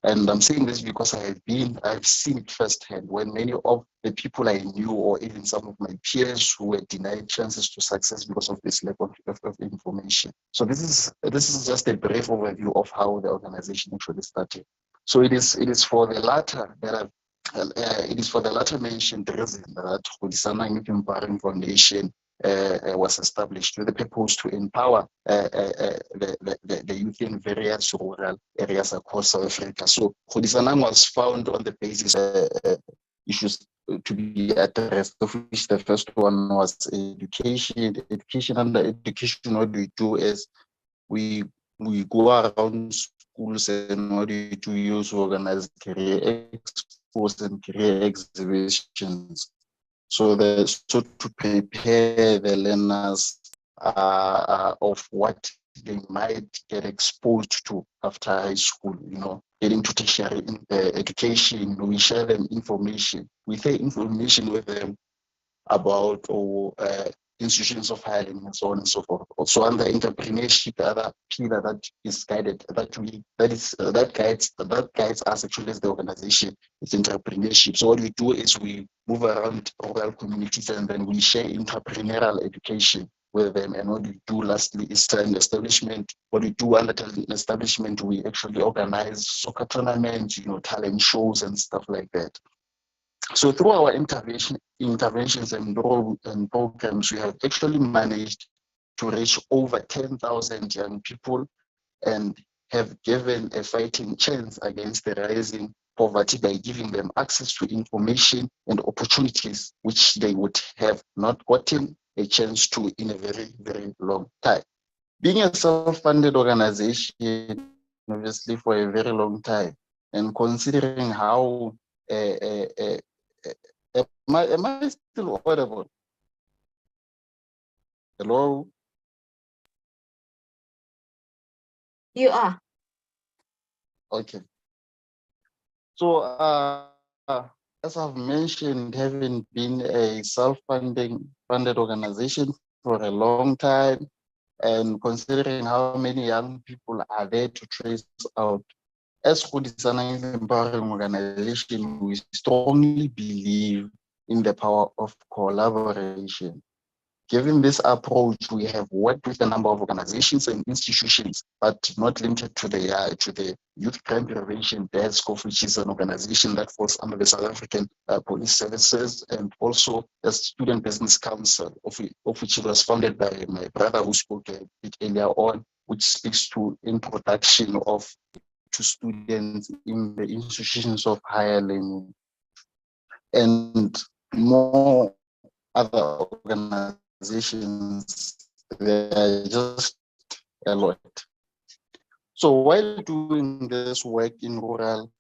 And I'm saying this because I've seen it firsthand when many of the people I knew, or even some of my peers, who were denied chances to success because of this lack of information. So this is just a brief overview of how the organization actually started. So it is for the latter that mentioned reason that Khudisana Youth Empowering Foundation was established with the purpose to empower the youth in various rural areas across South Africa. So Khudisana was found on the basis of issues to be addressed, of which the first one was education. Education. Under education, what we do is we go around schools and what we do use organize career expos and career exhibitions So to prepare the learners of what they might get exposed to after high school, getting to tertiary education. We share them information. We share information with them about institutions of higher learning and so on and so forth. Also under entrepreneurship, the other pillar that is guided, that guides us actually as the organization, is entrepreneurship. So what we do is we move around rural communities and then we share entrepreneurial education with them. And what we do lastly is talent establishment. What we do under talent establishment, we actually organize soccer tournaments, talent shows and stuff like that. So through our interventions and programs, we have actually managed to reach over 10,000 young people and have given a fighting chance against the rising poverty by giving them access to information and opportunities which they would have not gotten a chance to in a very, very long time. Being a self-funded organization, obviously for a very long time, and considering how am I still audible? Hello? You are. Okay. So as I've mentioned, having been a self-funded organization for a long time, and considering how many young people are there to trace out, as Kudisana Empowering Organization, we strongly believe in the power of collaboration. Given this approach, we have worked with a number of organizations and institutions, but not limited to the Youth Crime Prevention Desk, which is an organization that falls under the South African Police Services, and also the Student Business Council, of which it was founded by my brother who spoke a bit earlier on, which speaks to introduction to students in the institutions of higher learning, and more other organizations. There are just a lot. So while doing this work in rural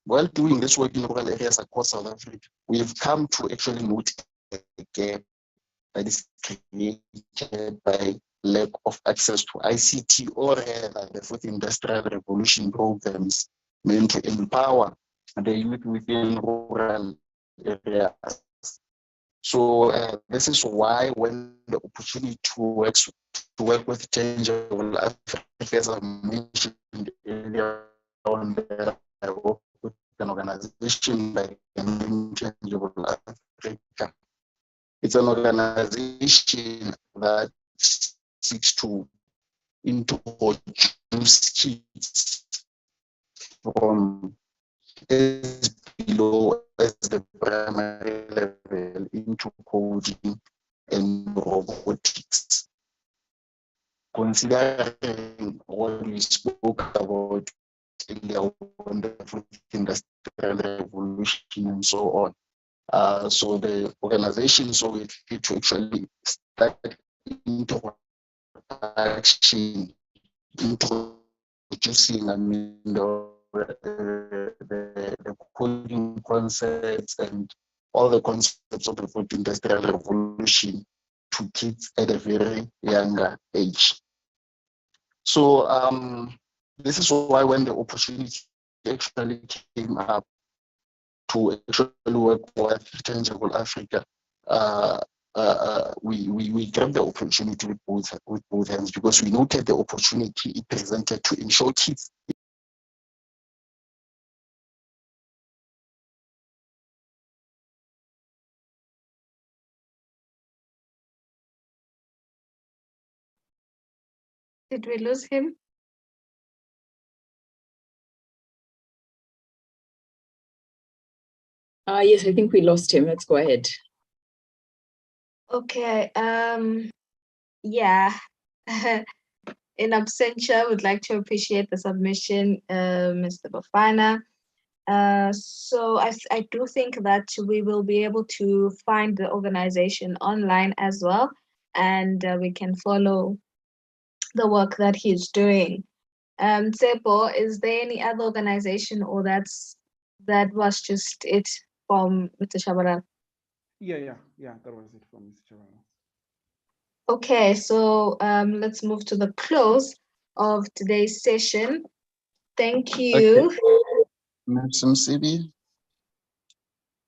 areas across South Africa, we've come to actually note a gap that is created by lack of access to ICT, or rather the fourth industrial revolution programs meant to empower the youth within rural areas. So this is why when the opportunity to work with Tangible Africa, as I mentioned earlier on, I work with an organization like Tangible Africa. It's an organization that seeks to introduce kids from as below as the primary level into coding and robotics. Considering what we spoke about earlier on the fourth industrial revolution and so on. So the organization so it to actually start introducing, the coding concepts and all the concepts of the fourth industrial revolution to kids at a very younger age. So this is why when the opportunity actually came up to actually work with Tangible Africa, we grabbed the opportunity with both hands, because we noted the opportunity it presented to ensure kids. Did we lose him? Yes, I think we lost him. Let's go ahead. Okay. Yeah. In absentia, I would like to appreciate the submission, Mr. Bafana. So I do think that we will be able to find the organization online as well, and we can follow the work that he's doing. Tsebo, is there any other organization, or that was just it from Mr. Shabalala? Yeah, that was it from Mr. Chairman. Okay, so let's move to the close of today's session. Thank you. Ms. MCB?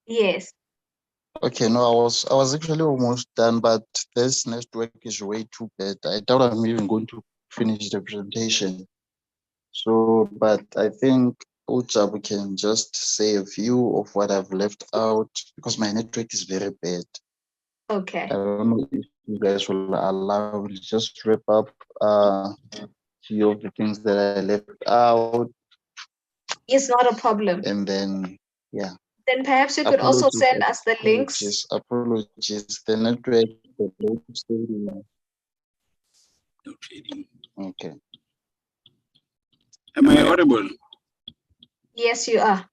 Yes. Okay, no, I was actually almost done, but this network is way too bad. I doubt I'm even going to finish the presentation. So, but I think Uchabu can just say a few of what I've left out because my network is very bad. Okay. I don't know if you guys will allow me to just wrap up few of the things that I left out. It's not a problem. And then, yeah. Then perhaps you could also send us the links. Apologies. The network, the load shedding. Okay. Am I audible? Yes, you are.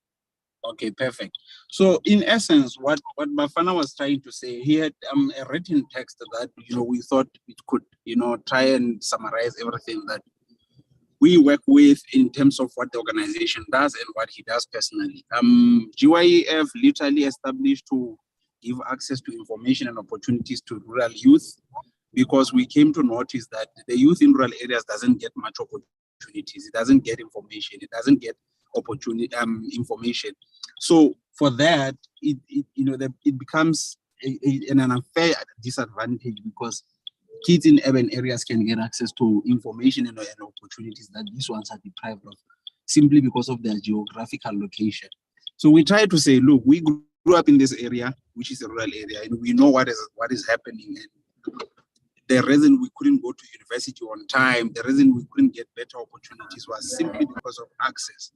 Okay, perfect. So in essence, what Bafana was trying to say, he had a written text that, we thought it could, try and summarize everything that we work with in terms of what the organization does and what he does personally. GYEF literally established to give access to information and opportunities to rural youth, because we came to notice that the youth in rural areas doesn't get much opportunities. It doesn't get information. It doesn't get information. So for that, it becomes an unfair disadvantage, because kids in urban areas can get access to information and opportunities that these ones are deprived of, simply because of their geographical location. So we try to say, look, we grew up in this area, which is a rural area, and we know what is happening. And the reason we couldn't go to university on time, the reason we couldn't get better opportunities was simply because of access.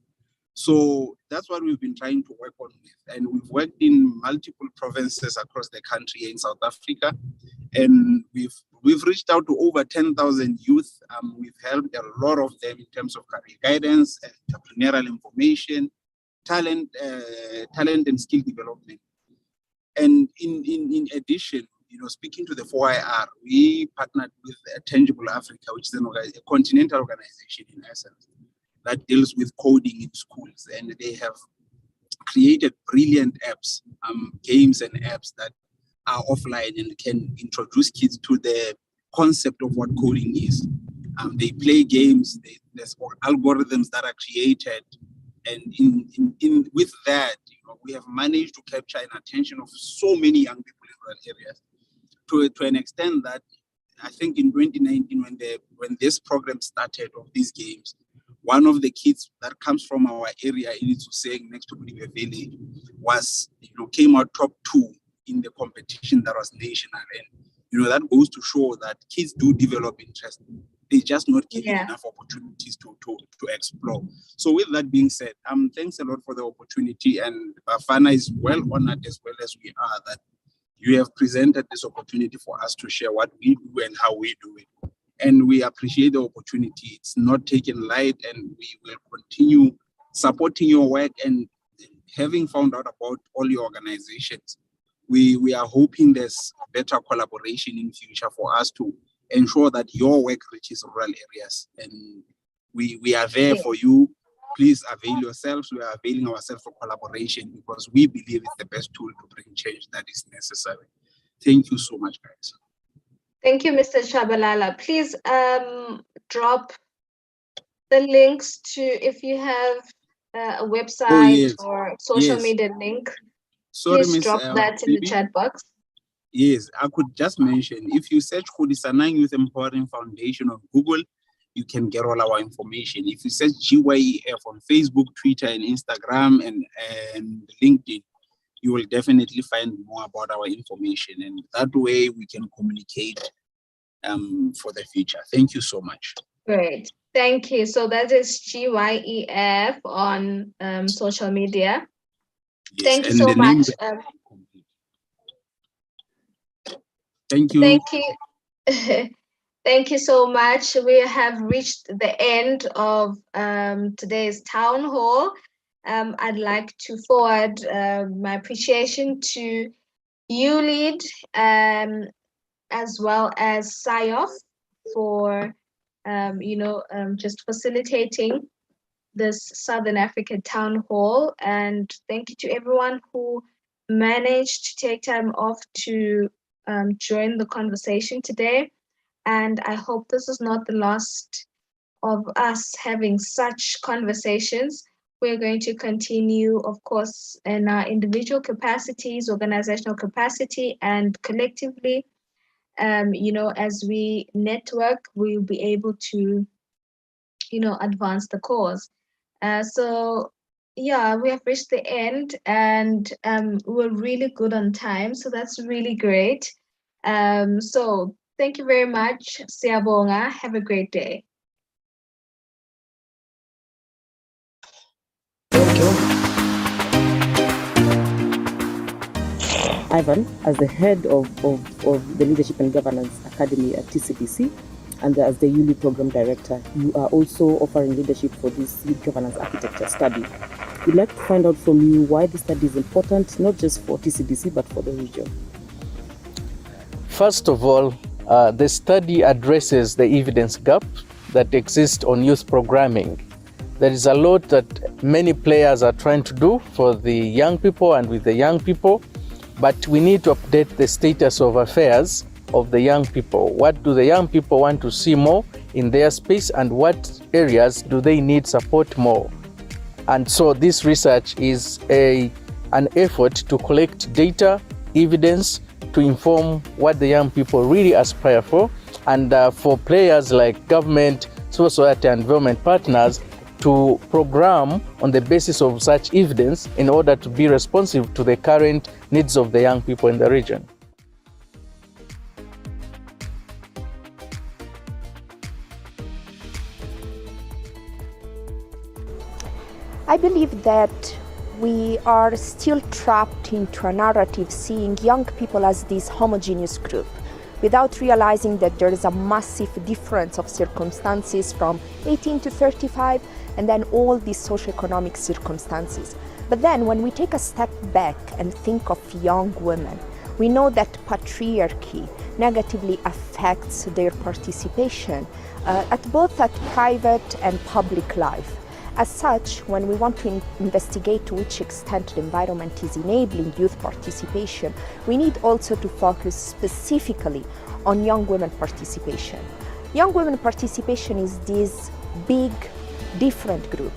So that's what we've been trying to work on with. And we've worked in multiple provinces across the country in South Africa. And we've reached out to over 10,000 youth. We've helped a lot of them in terms of career guidance, entrepreneurial information, talent and skill development. And in addition, speaking to the 4IR, we partnered with Tangible Africa, which is a continental organization in essence that deals with coding in schools. And they have created brilliant apps, games and apps that are offline and can introduce kids to the concept of what coding is. They play games, there's algorithms that are created. And in with that, we have managed to capture an attention of so many young people in rural areas to an extent that I think in 2019, when this program started of these games, one of the kids that comes from our area in Itsoseng next to Bulibe Village came out top 2 in the competition that was national. And that goes to show that kids do develop interest. They're just not given enough opportunities to explore. So with that being said, thanks a lot for the opportunity, and Bafana is well honored as well as we are that you have presented this opportunity for us to share what we do and how we do it. And we appreciate the opportunity. It's not taken light, and we will continue supporting your work. And having found out about all your organizations, we are hoping there's better collaboration in future for us to ensure that your work reaches rural areas. And we are there for you. Please avail yourselves. We are availing ourselves for collaboration, because we believe it's the best tool to bring change that is necessary. Thank you so much, guys. Thank you, Mr. Shabalala. Please drop the links to, if you have a website or social media link. Sorry, please drop that in the chat box. Yes, I could just mention, if you search Khudisanang Youth Empowering Foundation on Google, you can get all our information. If you search GYEF on Facebook, Twitter, and Instagram, and LinkedIn, you will definitely find more about our information. And that way we can communicate for the future. Thank you so much. Great. Thank you. So that is GYEF on social media. Yes, thank you so much. Thank you. Thank you. Thank you so much. We have reached the end of today's town hall. I'd like to forward my appreciation to YouLead as well as SIOF for just facilitating this Southern Africa town hall. And thank you to everyone who managed to take time off to join the conversation today. And I hope this is not the last of us having such conversations. We're going to continue, of course, in our individual capacities, organizational capacity, and collectively. As we network, we'll be able to, advance the cause. So yeah, we have reached the end, and we're really good on time, so that's really great. So thank you very much, Siyabonga. Have a great day. Ivan, as the head of the Leadership and Governance Academy at TCBC, and as the YouLead Program Director, you are also offering leadership for this Youth Governance Architecture study. We'd like to find out from you why this study is important, not just for TCBC, but for the region. First of all, the study addresses the evidence gap that exists on youth programming. There is a lot that many players are trying to do for the young people and with the young people, but we need to update the status of affairs of the young people. What do the young people want to see more in their space, and what areas do they need support more? And so this research is an effort to collect data, evidence, to inform what the young people really aspire for, and for players like government, civil society, and development partners to program on the basis of such evidence in order to be responsive to the current needs of the young people in the region. I believe that we are still trapped into a narrative seeing young people as this homogeneous group, without realizing that there is a massive difference of circumstances from 18 to 35, and then all these socioeconomic circumstances. But then when we take a step back and think of young women, we know that patriarchy negatively affects their participation at private and public life. As such, when we want to investigate to which extent the environment is enabling youth participation, we need also to focus specifically on young women participation. Young women participation is this big, different group.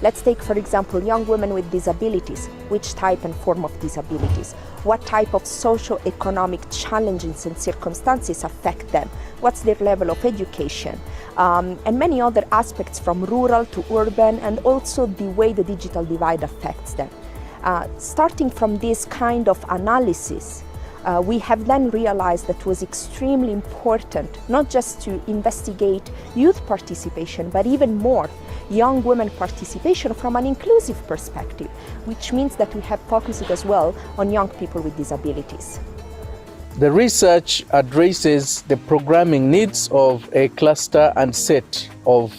Let's take, for example, young women with disabilities. Which type and form of disabilities? What type of socio-economic challenges and circumstances affect them? What's their level of education? And many other aspects from rural to urban, and also the way the digital divide affects them. Starting from this kind of analysis, we have then realized that it was extremely important not just to investigate youth participation, but even more young women participation from an inclusive perspective, which means that we have focused as well on young people with disabilities. The research addresses the programming needs of a cluster and set of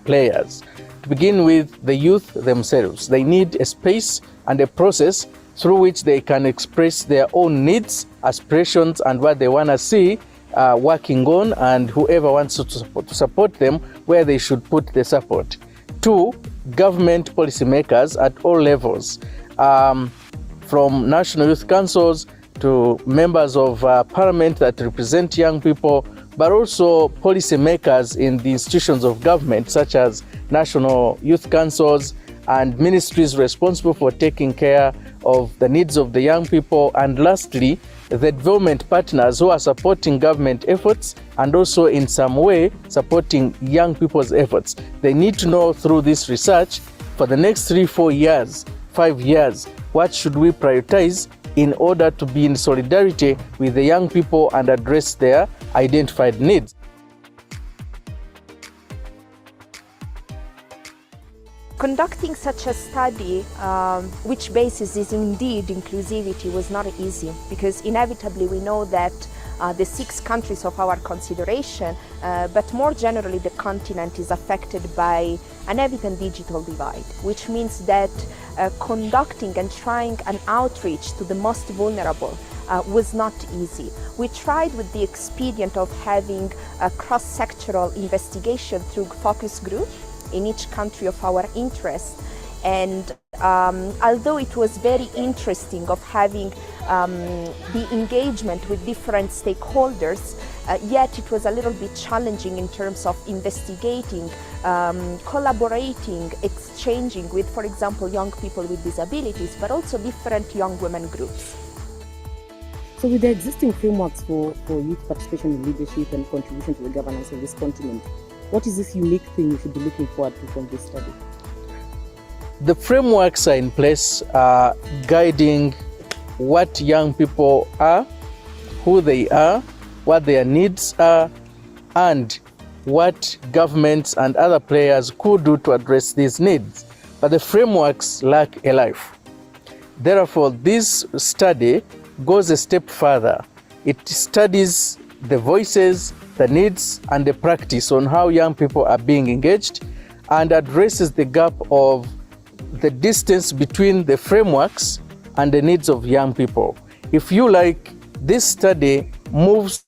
players. To begin with, the youth themselves. They need a space and a process through which they can express their own needs, aspirations, and what they want to see working on, and whoever wants to support them, where they should put the support. 2, government policymakers at all levels, from national youth councils to members of parliament that represent young people, but also policymakers in the institutions of government, such as national youth councils and ministries responsible for taking care of the needs of the young people. And lastly, the development partners who are supporting government efforts and also in some way supporting young people's efforts. They need to know through this research for the next 3, 4 years, 5 years, what should we prioritize in order to be in solidarity with the young people and address their identified needs. Conducting such a study, which basis is indeed inclusivity, was not easy, because inevitably we know that the 6 countries of our consideration, but more generally the continent, is affected by an evident digital divide, which means that conducting and trying an outreach to the most vulnerable was not easy. We tried with the expedient of having a cross-sectoral investigation through focus group in each country of our interest, and although it was very interesting of having the engagement with different stakeholders, yet it was a little bit challenging in terms of investigating, collaborating, exchanging with, for example, young people with disabilities, but also different young women groups. So with the existing frameworks for youth participation in leadership and contribution to the governance of this continent, what is this unique thing we should be looking forward to from this study? The frameworks are in place, guiding what young people are, who they are, what their needs are, and what governments and other players could do to address these needs. But the frameworks lack a life. Therefore, this study goes a step further. It studies the voices, the needs, and the practice on how young people are being engaged, and addresses the gap of the distance between the frameworks and the needs of young people. If you like, this study moves